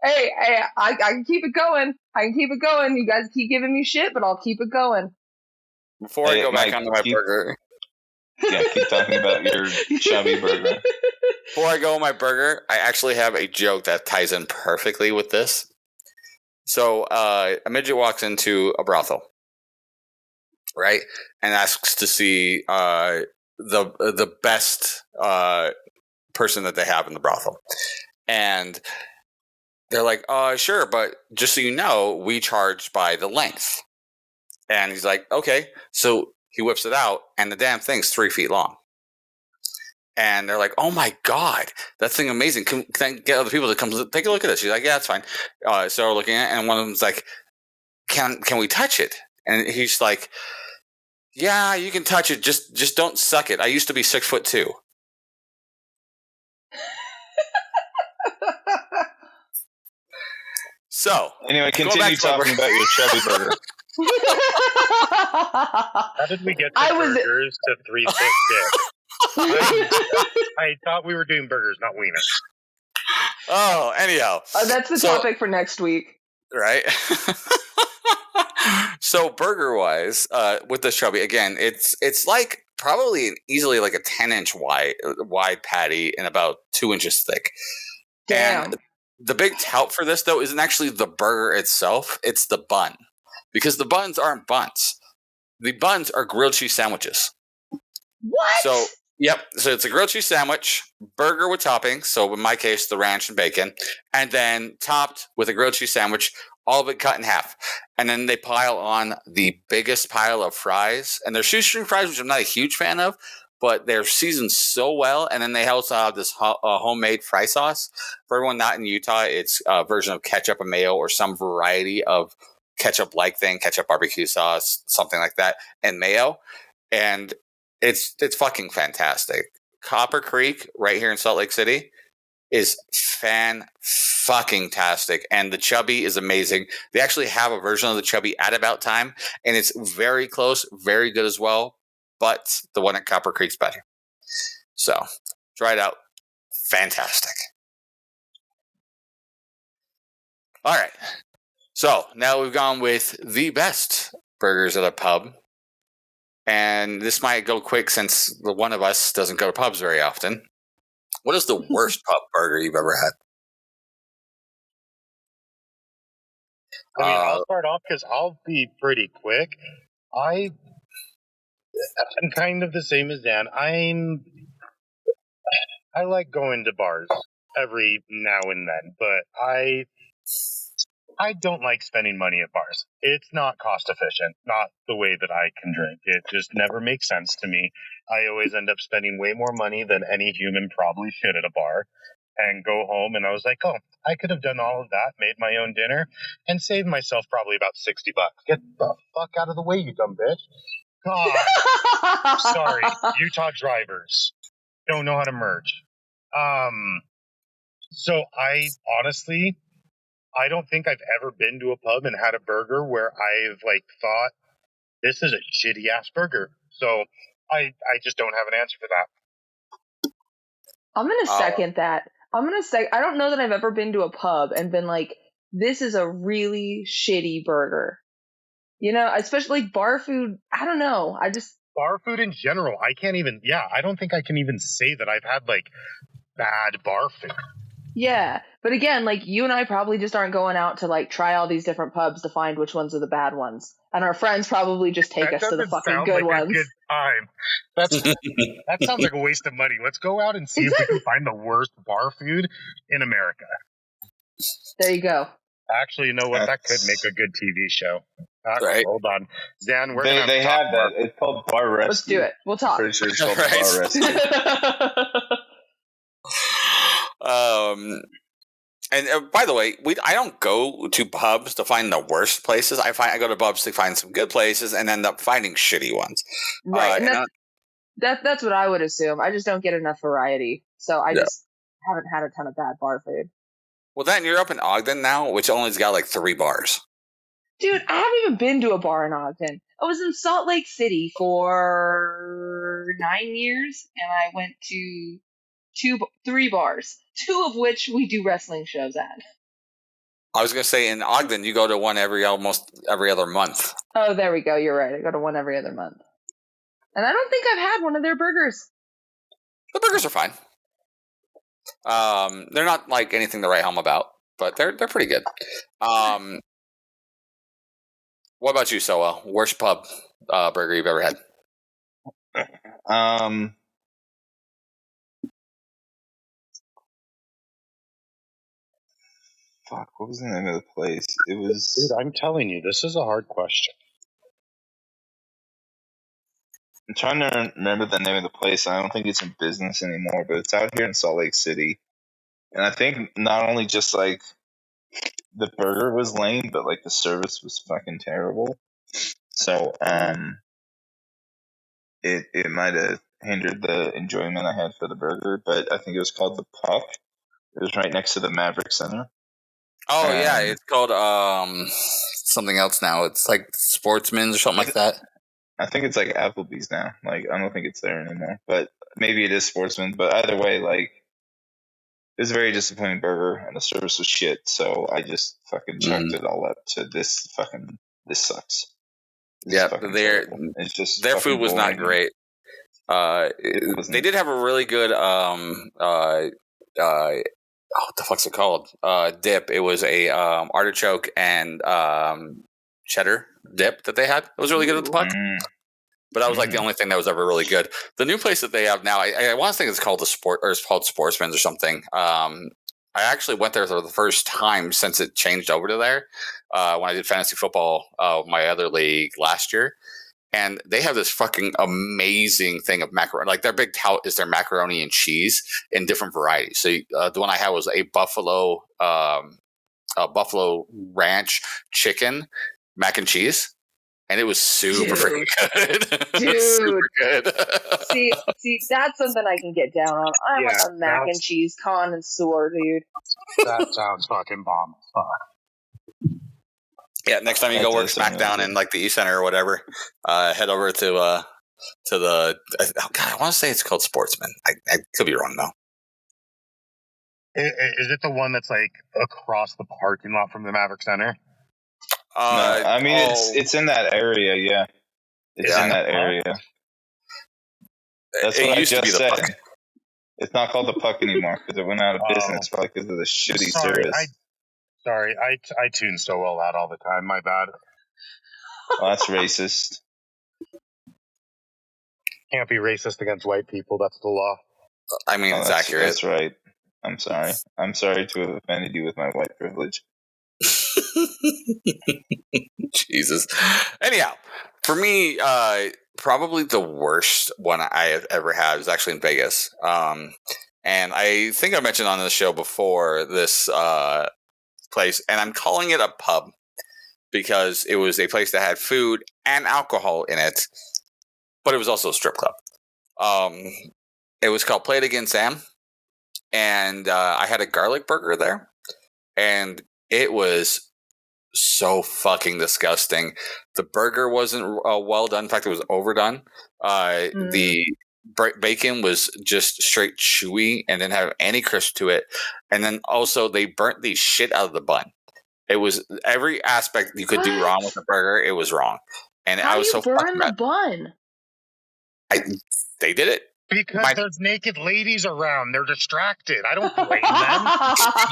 Hey, I can keep it going. You guys keep giving me shit, but I'll keep it going. Before I go back onto my burger. Yeah, keep talking about your chubby burger. before I go on my burger, I actually have a joke that ties in perfectly with this. So a midget walks into a brothel, right, and asks to see the best person that they have in the brothel, and they're like, sure, but just so you know, we charge by the length. And he's like, okay. So he whips it out, and the damn thing's 3 feet long. And they're like, oh my God, that thing amazing. Can I get other people to come take a look at this? She's like, yeah, that's fine. So we're looking at it, and one of them's like, can we touch it? And he's like, yeah, you can touch it. Just don't suck it. I used to be 6'2". So anyway, continue talking about your chubby burger. How did we get burgers to 3 foot dick? I thought we were doing burgers, not wieners. Oh, anyhow. That's the topic for next week. Right? So burger-wise, with this chubby, again, it's like probably easily like a 10-inch wide patty and about 2 inches thick. Damn. And the big tout for this, though, isn't actually the burger itself. It's the bun. Because the buns aren't buns. The buns are grilled cheese sandwiches. What? So, yep. So it's a grilled cheese sandwich, burger with toppings. So in my case, the ranch and bacon. And then topped with a grilled cheese sandwich, all of it cut in half. And then they pile on the biggest pile of fries. And they're shoestring fries, which I'm not a huge fan of. But they're seasoned so well. And then they also have this homemade fry sauce. For everyone not in Utah, it's a version of ketchup and mayo or some variety of ketchup-like thing, ketchup barbecue sauce, something like that, and mayo. And it's fucking fantastic. Copper Creek, right here in Salt Lake City, is fan-fucking-tastic. And the chubby is amazing. They actually have a version of the chubby at About Time, and it's very close, very good as well. But the one at Copper Creek's better. So, try it out. Fantastic. All right. So, now we've gone with the best burgers at a pub. And this might go quick since the one of us doesn't go to pubs very often. What is the worst pub burger you've ever had? I mean, I'll start off because I'll be pretty quick. I'm kind of the same as Dan. I like going to bars every now and then, but I don't like spending money at bars. It's not cost efficient, not the way that I can drink. It just never makes sense to me. I always end up spending way more money than any human probably should at a bar, and go home and I was like, oh, I could have done all of that, made my own dinner, and saved myself probably about $60. Get the fuck out of the way, you dumb bitch. God. Sorry, Utah drivers don't know how to merge. So I honestly, I don't think I've ever been to a pub and had a burger where I've thought this is a shitty ass burger. So I just don't have an answer for that. I'm gonna second that. I don't know that I've ever been to a pub and been like, this is a really shitty burger. You know, especially bar food. I don't know. Bar food in general. I don't think I can even say that I've had bad bar food. Yeah, but again, you and I probably just aren't going out to try all these different pubs to find which ones are the bad ones, and our friends probably just take us to the fucking good ones. A good time. That sounds like a waste of money. Let's go out and see if we can find the worst bar food in America. There you go. Actually, you know what? That could make a good TV show. Right. Hold on, Zan. They have that. It's called Bar Rescue. Let's do it. We'll talk. Pretty sure it's called Bar Rescue. And by the way, I don't go to pubs to find the worst places. I go to pubs to find some good places and end up finding shitty ones. Right, and that's what I would assume. I just don't get enough variety, so I just haven't had a ton of bad bar food. Well, then you're up in Ogden now, which only's got 3 bars. Dude, I haven't even been to a bar in Ogden. I was in Salt Lake City for 9 years, and I went to 3 bars, 2 of which we do wrestling shows at. I was going to say, in Ogden, you go to one almost every other month. Oh, there we go. You're right. I go to one every other month. And I don't think I've had one of their burgers. The burgers are fine. They're not like anything to write home about, but they're pretty good. What about you, Soel? Worst pub burger you've ever had? Fuck, what was the name of the place? It was. Dude, I'm telling you, this is a hard question. I'm trying to remember the name of the place. I don't think it's in business anymore, but it's out here in Salt Lake City. And I think not only just like the burger was lame, but like the service was fucking terrible. So it might have hindered the enjoyment I had for the burger. But I think it was called the Puck. It was right next to the Maverick Center. Oh yeah, it's called something else now. It's like Sportsman's or something like that. I think it's like Applebee's now. Like I don't think it's there anymore, but maybe it is Sportsman. But either way, like it was a very disappointing burger, and the service was shit. So I just fucking chucked it all up to this sucks. Yeah, it's just their food was not great. They did have a really good what the fuck's it called? Dip. It was a artichoke and cheddar dip that they had. It was really good at the Puck. But that was like the only thing that was ever really good. The new place that they have now, I want to think it's called it's called Sportsman's or something. I actually went there for the first time since it changed over to there when I did fantasy football, my other league last year. And they have this fucking amazing thing of macaroni. Like their big tout is their macaroni and cheese in different varieties. So the one I had was a buffalo ranch chicken mac and cheese. And it was super freaking good. Super good. see, that's something I can get down on. I'm a mac and cheese connoisseur, dude. That sounds fucking bomb. Yeah, next time you go work SmackDown in like the East Center or whatever, head over to the. I want to say it's called Sportsman. I could be wrong though. Is it the one that's like across the parking lot from the Maverick Center? No, I mean it's in that area. Yeah, it's in that area. That's what I just said. Puck. It's not called the Puck anymore because it went out of business probably because of the shitty service. I tune so well out all the time. My bad. Well, that's racist. Can't be racist against white people. That's the law. I mean, it's accurate. That's right. I'm sorry. I'm sorry to have offended you with my white privilege. Jesus. Anyhow, for me, probably the worst one I have ever had was actually in Vegas. And I think I mentioned on the show before this place, and I'm calling it a pub because it was a place that had food and alcohol in it, but it was also a strip club. It was called Play It Again, Sam, and I had a garlic burger there, and it was so fucking disgusting. The burger wasn't well done. In fact, it was overdone. The bacon was just straight chewy and didn't have any crisp to it. And then also they burnt the shit out of the bun. It was every aspect you could do wrong with the burger. It was wrong. And How I was do you so burn the bun? They did it. Because there's naked ladies around. They're distracted. I don't blame them.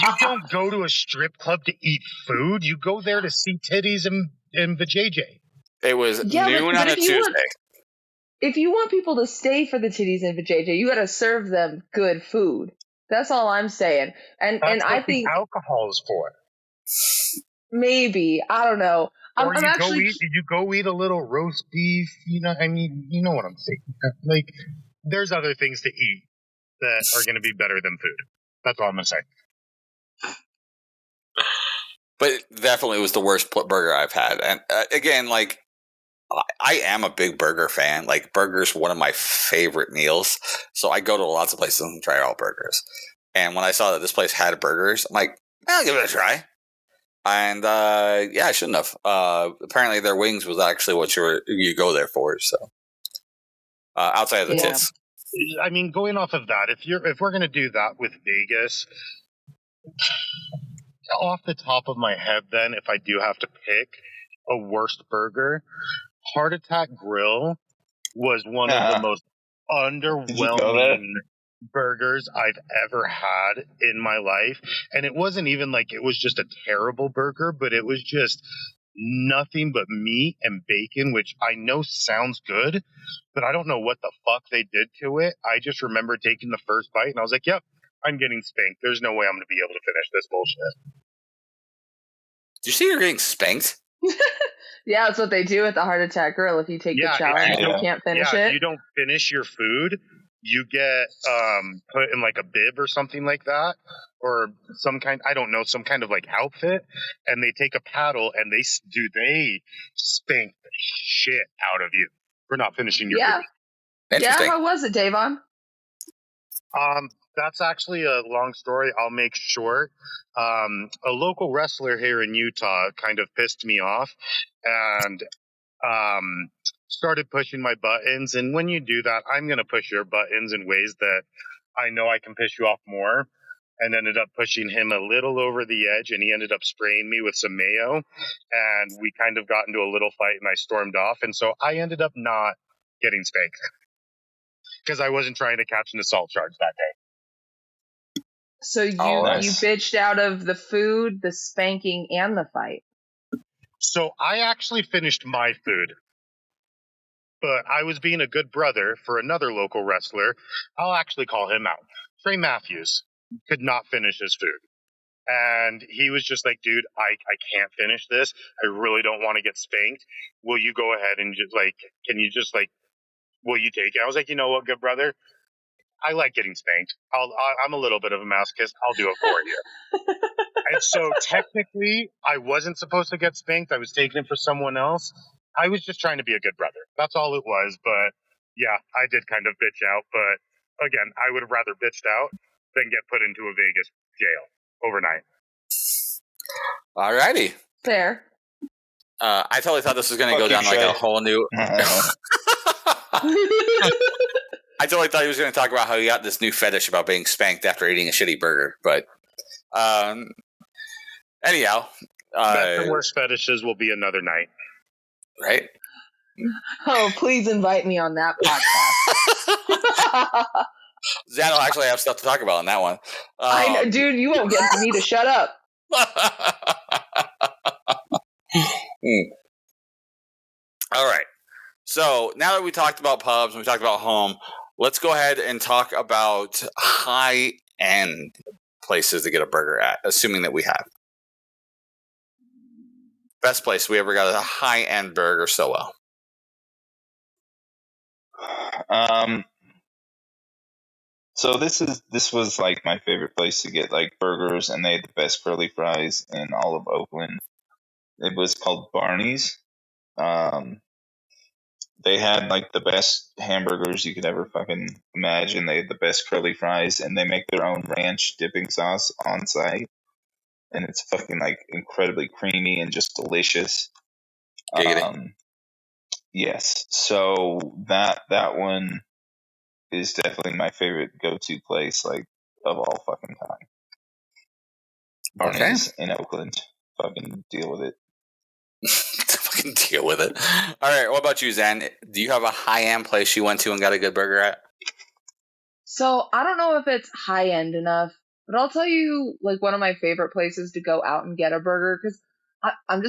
You don't go to a strip club to eat food. You go there to see titties and vajayjay. It was noon on a Tuesday. If you want people to stay for the titties and vajayjay, you got to serve them good food. That's all I'm saying. And I think alcohol is for. Maybe, I don't know. Or you go eat a little roast beef. You know, I mean, you know what I'm saying. Like, there's other things to eat that are going to be better than food. That's all I'm going to say. But it definitely was the worst burger I've had. And again, like, I am a big burger fan. Like, burgers one of my favorite meals. So I go to lots of places and try all burgers. And when I saw that this place had burgers, I'm like, I'll give it a try. And I shouldn't have. Apparently, their wings was actually what you go there for. So outside of the tits. I mean, going off of that, if we're gonna do that with Vegas, off the top of my head, then if I do have to pick a worst burger, Heart Attack Grill was one of the most underwhelming. burgers I've ever had in my life. And it wasn't even like it was just a terrible burger, but it was just nothing but meat and bacon, which I know sounds good, but I don't know what the fuck they did to it. I just remember taking the first bite and I was like, yep, I'm getting spanked. There's no way I'm going to be able to finish this bullshit. Did you see you're getting spanked? Yeah, that's what they do at the Heart Attack Grill. If you take the challenge and you can't finish it. If you don't finish your food, you get put in like a bib or something like that, or some kind, I don't know, some kind of like outfit, and they take a paddle and they spank the shit out of you for not finishing your food. Yeah, how was it, Davon? That's actually a long story. I'll make short. A local wrestler here in Utah kind of pissed me off and started pushing my buttons. And when you do that, I'm going to push your buttons in ways that I know I can piss you off more. And ended up pushing him a little over the edge, and he ended up spraying me with some mayo. And we kind of got into a little fight, and I stormed off. And so I ended up not getting spanked because I wasn't trying to catch an assault charge that day. So you bitched out of the food, the spanking, and the fight. So I actually finished my food, but I was being a good brother for another local wrestler. I'll actually call him out. Trey Matthews could not finish his food. And he was just like, dude, I can't finish this. I really don't want to get spanked. Will you go ahead and just like, will you take it? I was like, you know what, good brother? I like getting spanked. I'm a little bit of a masochist. I'll do it for you. And so technically, I wasn't supposed to get spanked. I was taking it for someone else. I was just trying to be a good brother. That's all it was. But yeah, I did kind of bitch out. But again, I would have rather bitched out than get put into a Vegas jail overnight. Alrighty. Fair. I totally thought this was going to go down like a whole new... I totally thought he was going to talk about how he got this new fetish about being spanked after eating a shitty burger. But anyhow... Best and worst fetishes will be another night. Right? Oh, please invite me on that podcast. Zan will actually have stuff to talk about on that one. I know, dude, you won't get me to shut up. All right. So now that we talked about pubs and we talked about home, let's go ahead and talk about high-end places to get a burger at, assuming that we have. Best place we ever got a high-end burger so well. So this was like my favorite place to get like burgers, and they had the best curly fries in all of Oakland. It was called Barney's. They had like the best hamburgers you could ever fucking imagine. They had the best curly fries, and they make their own ranch dipping sauce on site, and it's fucking like incredibly creamy and just delicious. Yes, so that one is definitely my favorite go-to place, like, of all fucking time. Barney's in Oakland. Fucking deal with it. Fucking deal with it. All right, what about you, Zan? Do you have a high-end place you went to and got a good burger at? So, I don't know if it's high-end enough, but I'll tell you, like, one of my favorite places to go out and get a burger, because I'm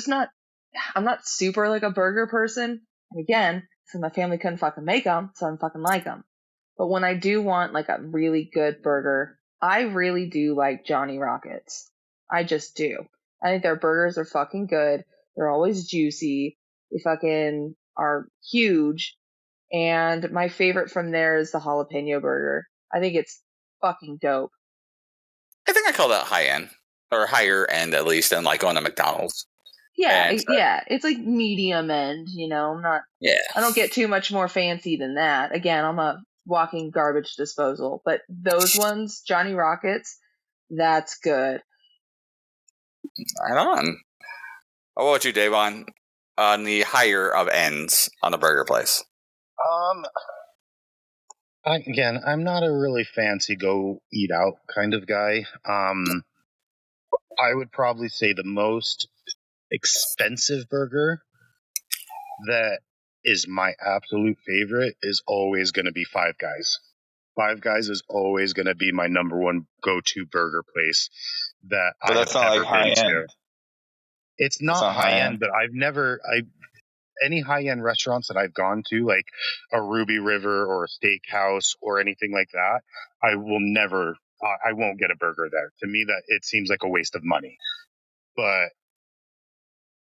not super, like, a burger person. And again, since my family couldn't fucking make them, so I fucking like them. But when I do want, like, a really good burger, I really do like Johnny Rockets. I just do. I think their burgers are fucking good. They're always juicy. They fucking are huge. And my favorite from there is the jalapeno burger. I think it's fucking dope. I think I call that high-end. Or higher end, at least, than, like, going to McDonald's. Yeah, yeah. It's like medium end, you know. I don't get too much more fancy than that. Again, I'm a walking garbage disposal. But those ones, Johnny Rockets, that's good. Right on. What about you, Davon? On the higher of ends on the burger place. Again, I'm not a really fancy go eat out kind of guy. I would probably say the most expensive burger that is my absolute favorite is always going to be Five Guys. Five Guys is always going to be my number one go-to burger place that But I have that's not ever like high been to. end. It's not high end, but any high end restaurants that I've gone to, like a Ruby River or a steakhouse or anything like that, I won't get a burger there. To me, that it seems like a waste of money. But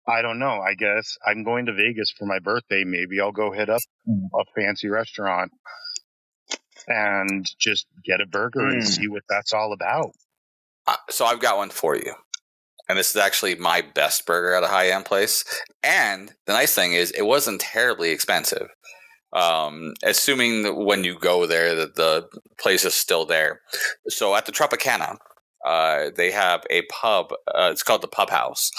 I don't know. I guess I'm going to Vegas for my birthday. Maybe I'll go hit up a fancy restaurant and just get a burger and see what that's all about. So I've got one for you. And this is actually my best burger at a high-end place. And the nice thing is it wasn't terribly expensive. Assuming that when you go there that the place is still there. So at the Tropicana, they have a pub. It's called the Pub House.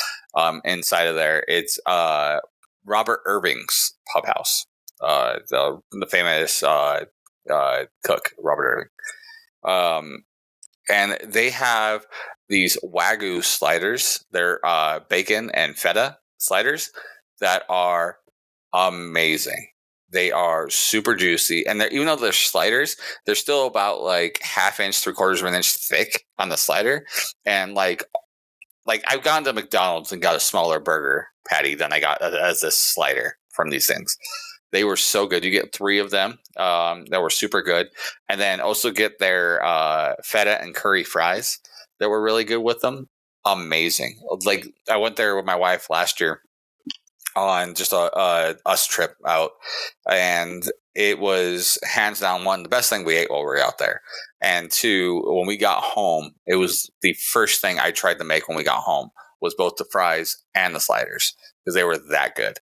Inside of there, it's Robert Irving's Pub House. The famous cook, Robert Irving. And they have these Wagyu sliders. They're bacon and feta sliders that are amazing. They are super juicy, and even though they're sliders, they're still about like half inch, 3/4 of an inch thick on the slider. And like I've gone to McDonald's and got a smaller burger patty than I got as this slider from these things. They were so good. You get 3 of them that were super good. And then also get their feta and curry fries that were really good with them. Amazing. Like I went there with my wife last year on just a us trip out. And it was hands down one, the best thing we ate while we were out there. And 2, when we got home, it was the first thing I tried to make when we got home was both the fries and the sliders because they were that good.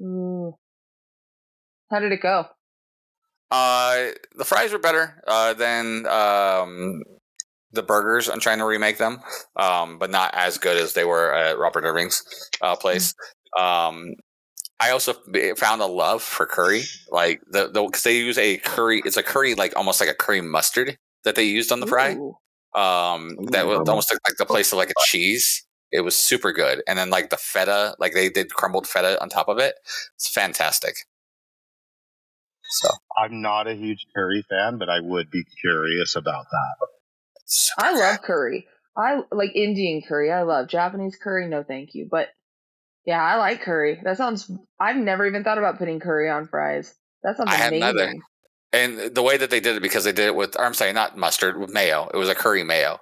Ooh. How did it go? The fries were better than the burgers. I'm trying to remake them, but not as good as they were at Robert Irving's place. I also found a love for curry, like because they use a curry. It's a curry, like almost like a curry mustard that they used on the fry. That was almost like the place of like a cheese. It was super good, and then like the feta, like they did crumbled feta on top of it. It's fantastic. So I'm not a huge curry fan, but I would be curious about that. I love curry. I like Indian curry. I love Japanese curry. No, thank you. But yeah, I like curry. I've never even thought about putting curry on fries. That sounds amazing. I hadn't either. And the way that they did it, because they did it with, I'm sorry, not mustard, with mayo. It was a curry mayo.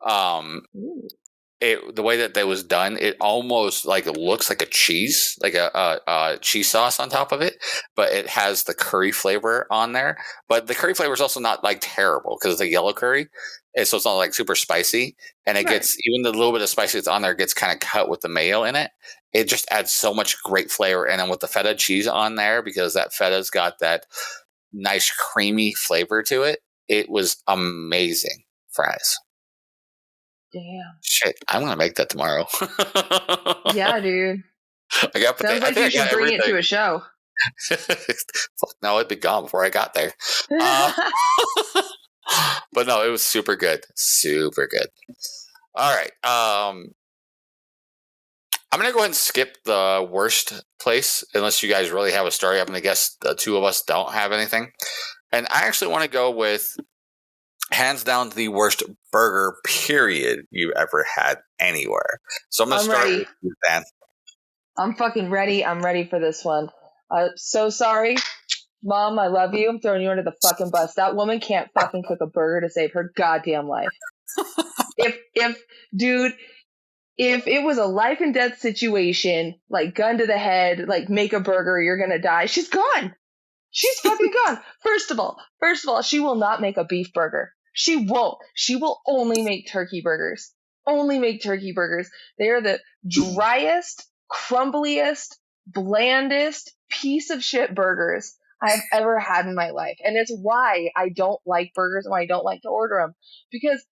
The way that was done, it almost like it looks like a cheese, like a cheese sauce on top of it, but it has the curry flavor on there. But the curry flavor is also not like terrible because it's a yellow curry, and so it's not like super spicy. And it gets, even the little bit of spicy that's on there gets kind of cut with the mayo in it. It just adds so much great flavor. And then with the feta cheese on there, because that feta's got that nice creamy flavor to it, it was amazing. Fries. Damn. Shit, I'm gonna make that tomorrow. Yeah, dude. Sounds like you should bring it to a show. No, it'd be gone before I got there. But no, it was super good. Super good. All right. I'm gonna go ahead and skip the worst place, unless you guys really have a story. I'm gonna guess the 2 of us don't have anything. And I actually want to go with hands down the worst burger period you've ever had anywhere. So I'm going to start with you, Dan. I'm fucking ready. I'm ready for this one. So sorry, Mom. I love you. I'm throwing you under the fucking bus. That woman can't fucking cook a burger to save her goddamn life. If it was a life and death situation, like gun to the head, like make a burger, you're going to die. She's gone. She's fucking gone. First of all, she will not make a beef burger. She won't. She will only make turkey burgers. Only make turkey burgers. They are the driest, crumbliest, blandest piece of shit burgers I've ever had in my life. And it's why I don't like burgers and why I don't like to order them. Because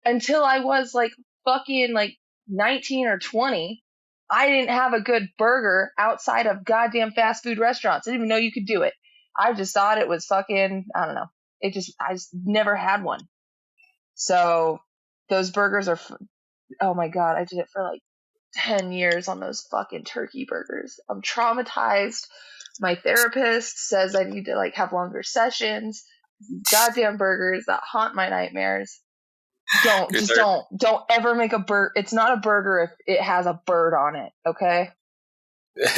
until I was like fucking like 19 or 20, I didn't have a good burger outside of goddamn fast food restaurants. I didn't even know you could do it. I just thought it was fucking, I don't know. I just never had one. So those burgers are, oh my God, I did it for like 10 years on those fucking turkey burgers. I'm traumatized. My therapist says I need to like have longer sessions Goddamn burgers that haunt my nightmares. Don't ever make a burger. It's not a burger if it has a bird on it. Okay.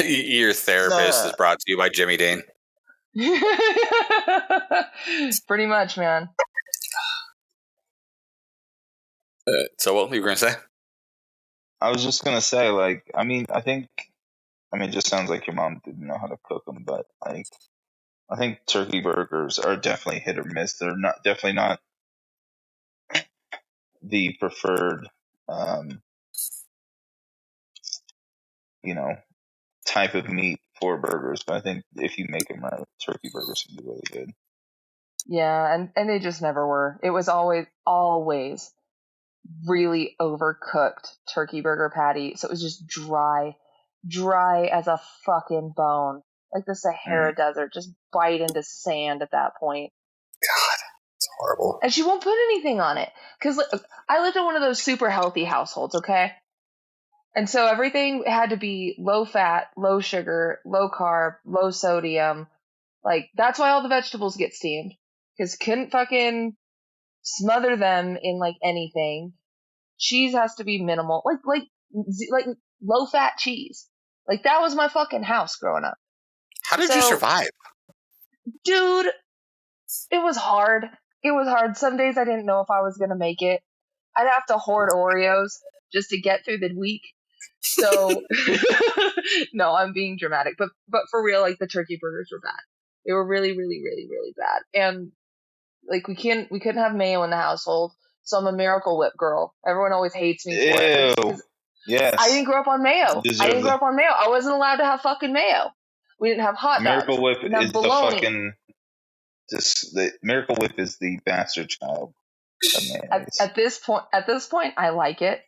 Your therapist is brought to you by Jimmy Dean. Pretty much, man. So what were you going to say? I was just gonna say, like, it just sounds like your mom didn't know how to cook them, but like, I think turkey burgers are definitely hit or miss. They're definitely not the preferred, type of meat for burgers. But I think if you make them right, turkey burgers can be really good. Yeah, and they just never were. It was always really overcooked turkey burger patty. So it was just dry as a fucking bone. Like the Sahara Desert, just bite into sand at that point. God, it's horrible. And she won't put anything on it. Because I lived in one of those super healthy households, okay? And so everything had to be low fat, low sugar, low carb, low sodium. Like, that's why all the vegetables get steamed. Because couldn't fucking smother them in, like, anything. Cheese has to be minimal. Like low fat cheese. Like, that was my fucking house growing up. How did you survive? Dude, it was hard. It was hard. Some days I didn't know if I was going to make it. I'd have to hoard Oreos just to get through the week. So, no, I'm being dramatic. But for real, like, the turkey burgers were bad. They were really, really, really, really bad. And, like, we couldn't have mayo in the household. So I'm a Miracle Whip girl. Everyone always hates me for it. Yes. I didn't grow up on mayo. I wasn't allowed to have fucking mayo. We didn't have hot dogs. Miracle Whip is bologna. the Miracle Whip is the bastard child of mayonnaise. At this point, I like it.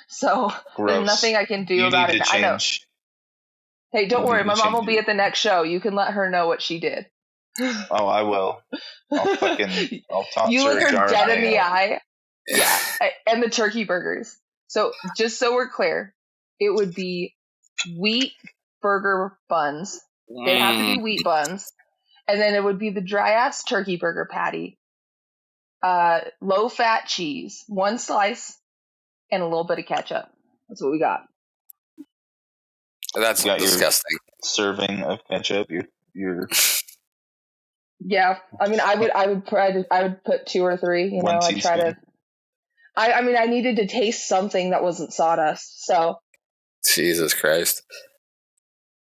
So Gross. there's nothing I can do about it. I know. Hey, don't worry. My mom will be at the next show. You can let her know what she did. Oh, I will. I'll toss you her look a jar her dead of in the eye. Yeah, and the turkey burgers. So just so we're clear, it would be wheat burger buns. They'd have to be wheat buns. And then it would be the dry ass turkey burger patty. Low fat cheese, one slice, and a little bit of ketchup. That's what we got. That's disgusting. Serving of ketchup. You're Yeah, I mean, I would put 2 or 3. You know, I try to. I needed to taste something that wasn't sawdust. So. Jesus Christ.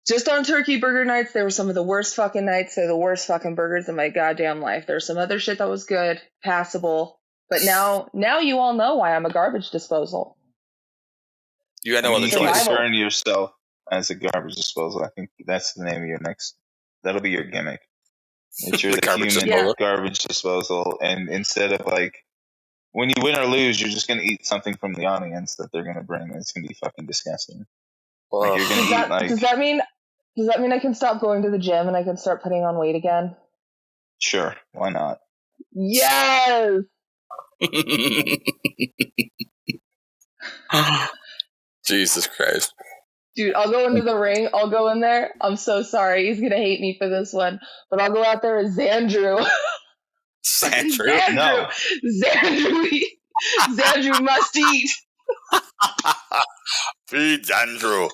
Just on turkey burger nights, they were some of the worst fucking nights. They're the worst fucking burgers in my goddamn life. There's some other shit that was good, passable. But now you all know why I'm a garbage disposal. You had no other choice. You turn yourself as a garbage disposal. I think that's the name of your next. That'll be your gimmick. That you're the human garbage disposal, and instead of like when you win or lose, you're just gonna eat something from the audience that they're gonna bring, and it's gonna be fucking disgusting. Like you're gonna does that mean I can stop going to the gym and I can start putting on weight again? Sure, why not? Yes. Jesus Christ. Dude, I'll go into the ring. I'll go in there. I'm so sorry. He's going to hate me for this one. But I'll go out there as Xandru. Xandru? No. Xandru must eat. Feed Xandru.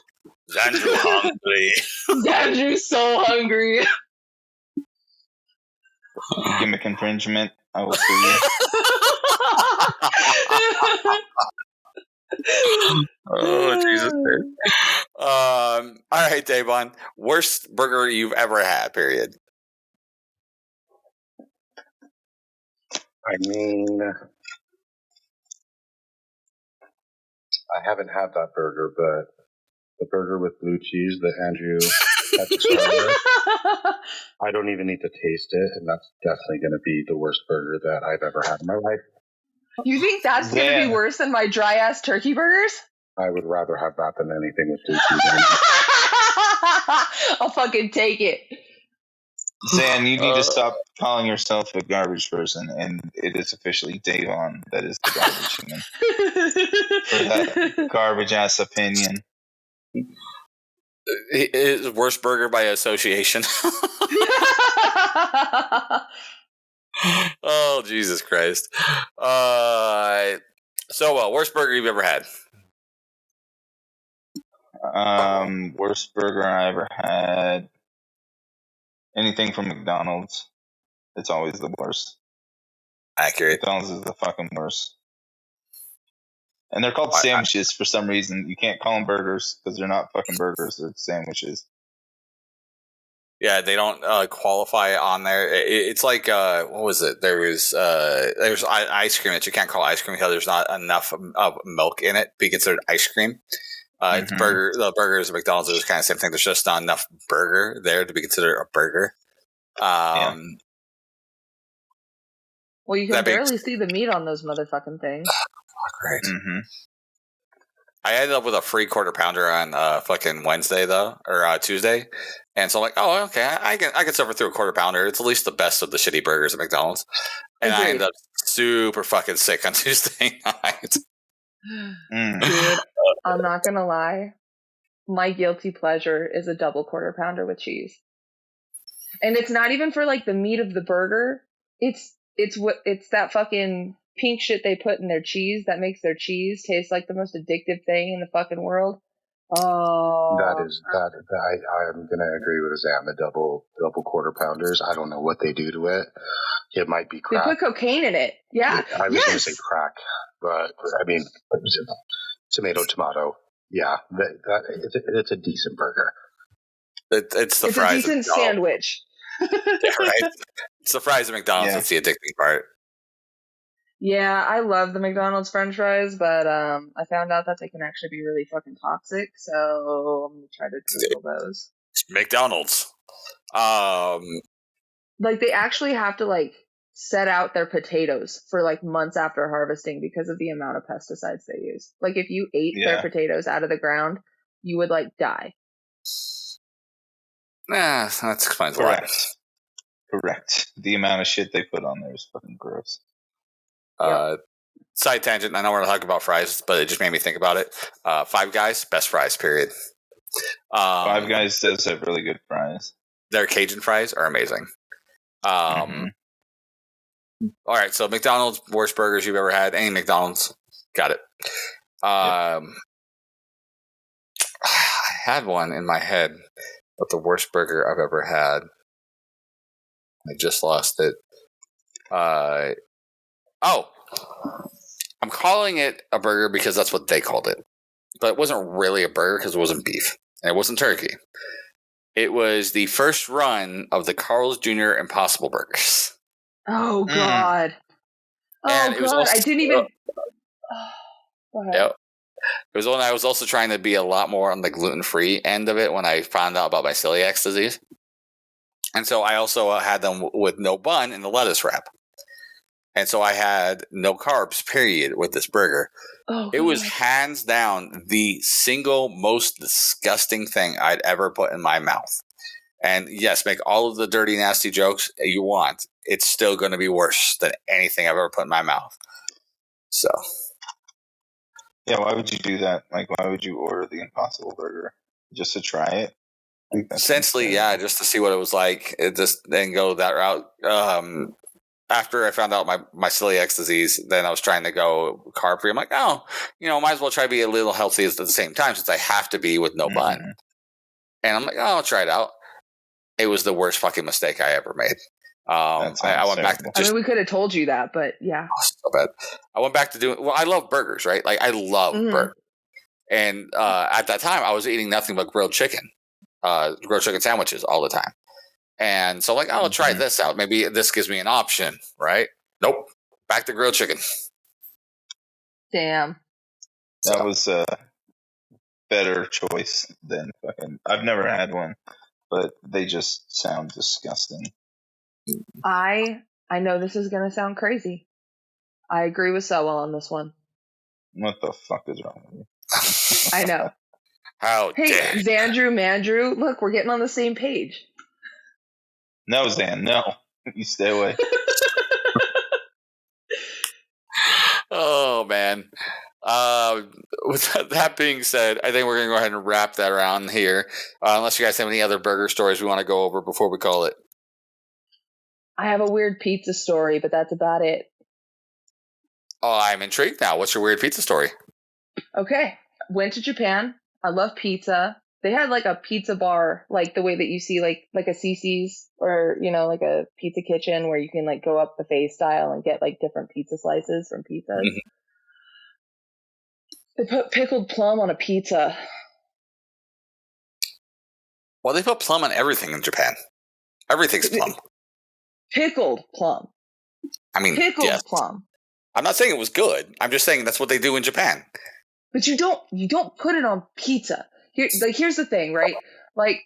Xandru hungry. Xandru's so hungry. Gimmick infringement. I will sue you. Oh, Jesus. All right, Davon. Worst burger you've ever had, period. I mean, I haven't had that burger, but the burger with blue cheese that Andrew had to start with, I don't even need to taste it, and that's definitely going to be the worst burger that I've ever had in my life. You think that's going to be worse than my dry-ass turkey burgers? I would rather have that than anything with blue cheese. I'll fucking take it. Zan, you need to stop calling yourself a garbage person, and it is officially Davon that is the garbage human. For that garbage-ass opinion. It is worst burger by association. Oh, Jesus Christ. Worst burger you've ever had? Worst burger I ever had. Anything from McDonald's. It's always the worst. Accurate. McDonald's is the fucking worst. And they're called sandwiches for some reason. You can't call them burgers because they're not fucking burgers. They're sandwiches. Yeah, they don't qualify on there. It's like what was it? There's ice cream that you can't call ice cream because there's not enough of milk in it to be considered ice cream. It's the burgers at McDonald's is kind of the same thing. There's just not enough burger there to be considered a burger. Well, you can barely see the meat on those motherfucking things. Great. Mm-hmm. I ended up with a free quarter pounder on fucking Wednesday though, or Tuesday, and so I'm like, oh, okay, I can suffer through a quarter pounder. It's at least the best of the shitty burgers at McDonald's, and I ended up super fucking sick on Tuesday night. Dude, I'm not gonna lie, my guilty pleasure is a double quarter pounder with cheese, and it's not even for like the meat of the burger. It's that fucking pink shit they put in their cheese that makes their cheese taste like the most addictive thing in the fucking world. Oh, that I'm gonna agree with Zam. The double quarter pounders. I don't know what they do to it. It might be crack. They put cocaine in it. Yeah, I was gonna say crack, but I mean tomato. Yeah, it's a decent burger. It's the fries. It's a decent sandwich. Yeah, right. It's the fries at McDonald's. That's the addicting part. Yeah, I love the McDonald's French fries, but I found out that they can actually be really fucking toxic. So I'm gonna try to Google those. McDonald's. Like they actually have to like set out their potatoes for like months after harvesting because of the amount of pesticides they use. Like if you ate their potatoes out of the ground, you would like die. Nah, that explains a lot. Correct. The amount of shit they put on there is fucking gross. Side tangent. I know we're not talking about fries, but it just made me think about it. Five Guys, best fries, period. Five Guys does have really good fries. Their Cajun fries are amazing. All right, so McDonald's, worst burgers you've ever had. Any McDonald's. Got it. I had one in my head, but the worst burger I've ever had. I just lost it. I'm calling it a burger because that's what they called it. But it wasn't really a burger because it wasn't beef. And it wasn't turkey. It was the first run of the Carl's Jr. Impossible Burgers. Oh, God. And oh, God. I didn't even... Go ahead. Yep. It was when I was also trying to be a lot more on the gluten-free end of it when I found out about my celiac disease. And so I also had them with no bun and the lettuce wrap. And so I had no carbs, period, with this burger. Oh, it was hands down the single most disgusting thing I'd ever put in my mouth. And yes, make all of the dirty, nasty jokes you want. It's still going to be worse than anything I've ever put in my mouth. So. Yeah, why would you do that? Like, why would you order the Impossible Burger? Just to try it? Essentially, yeah, just to see what it was like. It just then go that route. After I found out my celiac disease, then I was trying to go carb free. I'm like, might as well try to be a little healthy at the same time since I have to be with no bun. And I'm like, I'll try it out. It was the worst fucking mistake I ever made. I went back to we could have told you that, but yeah. So bad. I went back to doing, I love burgers, right? Like I love burgers. And at that time I was eating nothing but grilled chicken sandwiches all the time. And so like, I'll try this out. Maybe this gives me an option, right? Nope. Back to grilled chicken. Damn. That was a better choice than fucking, I've never had one, but they just sound disgusting. I know this is going to sound crazy. I agree with Sewell on this one. What the fuck is wrong with you? I know. How dare you? Xandru, Mandrew, look, we're getting on the same page. No, Zan, no. You stay away. Oh, man. With that being said, I think we're going to go ahead and wrap that around here. Unless you guys have any other burger stories we want to go over before we call it. I have a weird pizza story, but that's about it. Oh, I'm intrigued now. What's your weird pizza story? Okay. Went to Japan. I love pizza. They had like a pizza bar, like the way that you see like a CC's or, like a pizza kitchen where you can like go up buffet style and get like different pizza slices from pizzas. Mhm. They put pickled plum on a pizza. Well, they put plum on everything in Japan. Everything's plum. Pickled plum. I mean, Pickled yes. plum. I'm not saying it was good. I'm just saying that's what they do in Japan. But you don't put it on pizza. Here's the thing, right? Like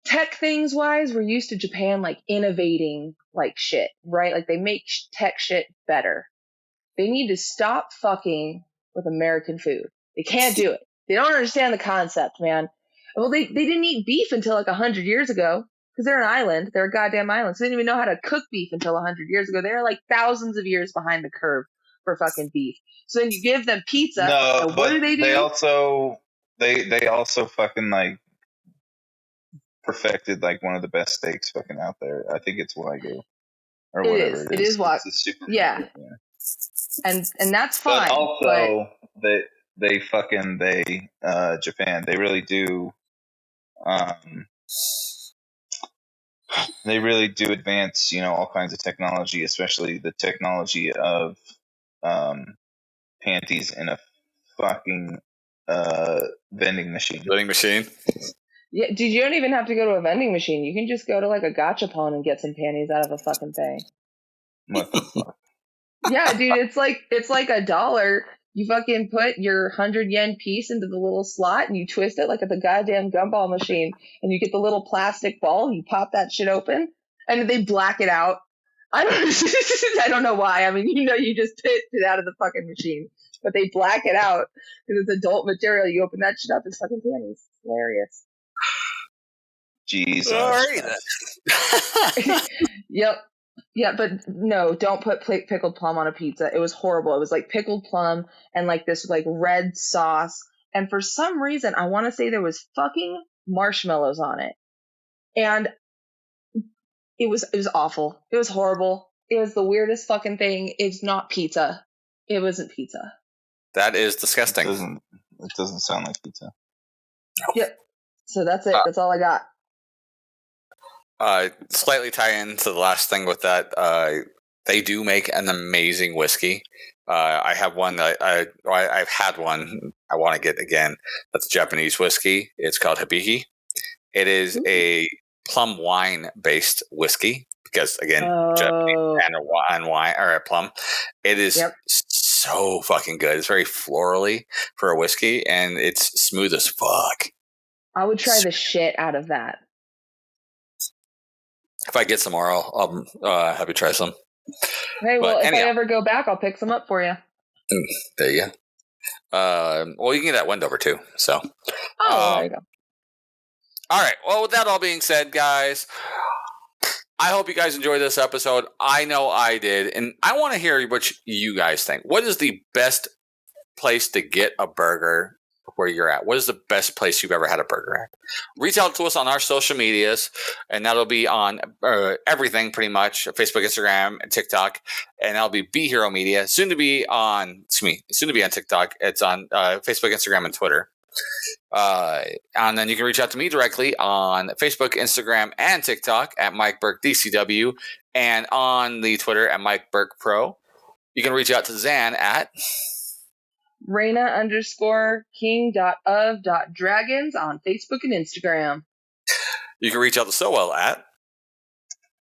tech things wise, we're used to Japan like innovating like shit, right? Like they make tech shit better. They need to stop fucking with American food. They can't do it. They don't understand the concept, man. Well, they didn't eat beef until like 100 years ago because they're an island. They're a goddamn island. So they didn't even know how to cook beef until 100 years ago. They're like thousands of years behind the curve for fucking beef. So then you give them pizza. No, and what do? they also fucking like perfected like one of the best steaks fucking out there. I think it's Wagyu or It whatever is. it It is what? It's a super Yeah. And that's fine. But also Japan, they really do they really do advance, all kinds of technology, especially the technology of panties in a fucking vending machine. Vending machine? Yeah, dude, you don't even have to go to a vending machine. You can just go to like a gachapon and get some panties out of a fucking thing. What the fuck? Yeah, dude, it's like $1. You fucking put your 100 yen piece into the little slot and you twist it like at the goddamn gumball machine, and you get the little plastic ball. You pop that shit open, and they black it out. I don't know why. I mean, you just spit it out of the fucking machine, but they black it out because it's adult material. You open that shit up, it's fucking panties. It's hilarious. Jesus. All right, then. Yep. Yeah, but no, don't put pickled plum on a pizza. It was horrible. It was like pickled plum and like this like red sauce. And for some reason, I want to say there was fucking marshmallows on it. And it was awful. It was horrible. It was the weirdest fucking thing. It's not pizza. It wasn't pizza. That is disgusting. It doesn't sound like pizza. Yep. So that's it. That's all I got. Slightly tie into the last thing with that. They do make an amazing whiskey. I have one that I've had one. I want to get again. That's a Japanese whiskey. It's called Hibiki. It is a plum wine based whiskey because again, Japanese and wine or a plum. It is so fucking good. It's very florally for a whiskey, and it's smooth as fuck. I would try the shit out of that. If I get some more, I'll have you try some. Hey, well, if I ever go back, I'll pick some up for you. There you go. Well, you can get that Wendover too. So. There you go. All right. Well, with that all being said, guys, I hope you guys enjoyed this episode. I know I did, and I want to hear what you guys think. What is the best place to get a burger where you're at? What is the best place you've ever had a burger at? Reach out to us on our social medias, and that'll be on everything pretty much: Facebook, Instagram, and TikTok. And that'll be Be Hero Media. Soon to be on TikTok. It's on Facebook, Instagram, and Twitter. And then you can reach out to me directly on Facebook, Instagram, and TikTok at Mike Burke DCW, and on the Twitter at Mike Burke Pro. You can reach out to Zan at Reina_king.of.dragons on Facebook and Instagram. You can reach out to Sowell at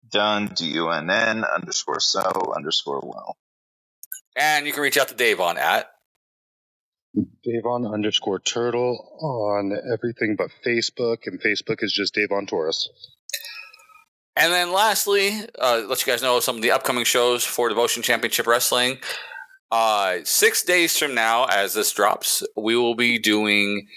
Dunn, DUNN_so_well. And you can reach out to Davon at Davon_turtle on everything but Facebook, and Facebook is just Davon Taurus. And then lastly, let you guys know some of the upcoming shows for Devotion Championship Wrestling. 6 days from now, as this drops, we will be doing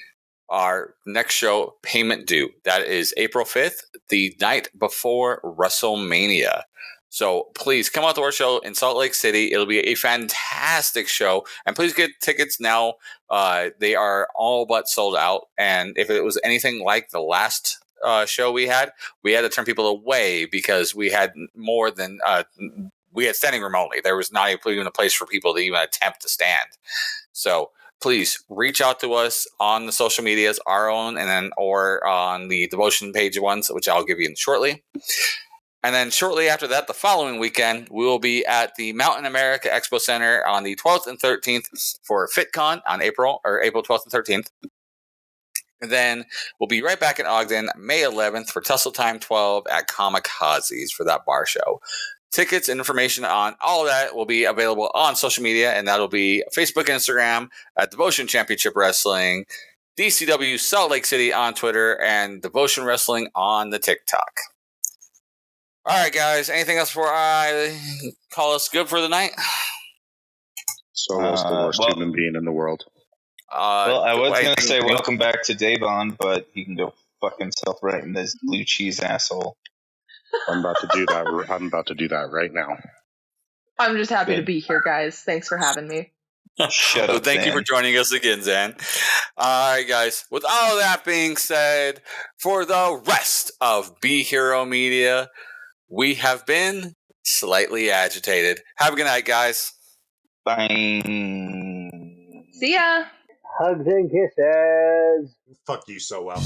our next show, Payment Due. That is April 5th, the night before WrestleMania. So please come out to our show in Salt Lake City. It'll be a fantastic show. And please get tickets now. They are all but sold out. And if it was anything like the last show we had to turn people away because we had more than we had standing room only. There was not even a place for people to even attempt to stand. So please reach out to us on the social medias, our own, and then or on the devotion page ones, which I'll give you shortly. And then shortly after that, the following weekend, we will be at the Mountain America Expo Center on the 12th and 13th for FitCon on April 12th and 13th. And then we'll be right back in Ogden, May 11th for Tussle Time 12 at Kamikazes for that bar show. Tickets and information on all of that will be available on social media, and that'll be Facebook and Instagram at Devotion Championship Wrestling, DCW Salt Lake City on Twitter, and Devotion Wrestling on the TikTok. All right, guys. Anything else before I call us good for the night? Solo's the worst human being in the world. Well, I was going to say welcome back to Davon, but he can go fuck himself right in this blue cheese asshole. I'm about to do that. I'm about to do that right now. I'm just happy to be here, guys. Thanks for having me. Shut up, thank Zan. you for joining us again, Zan. All right, guys. With all that being said, for the rest of Be Hero Media, we have been Slightly Agitated. Have a good night, guys. Bye. See ya. Hugs and kisses. Fuck you so well.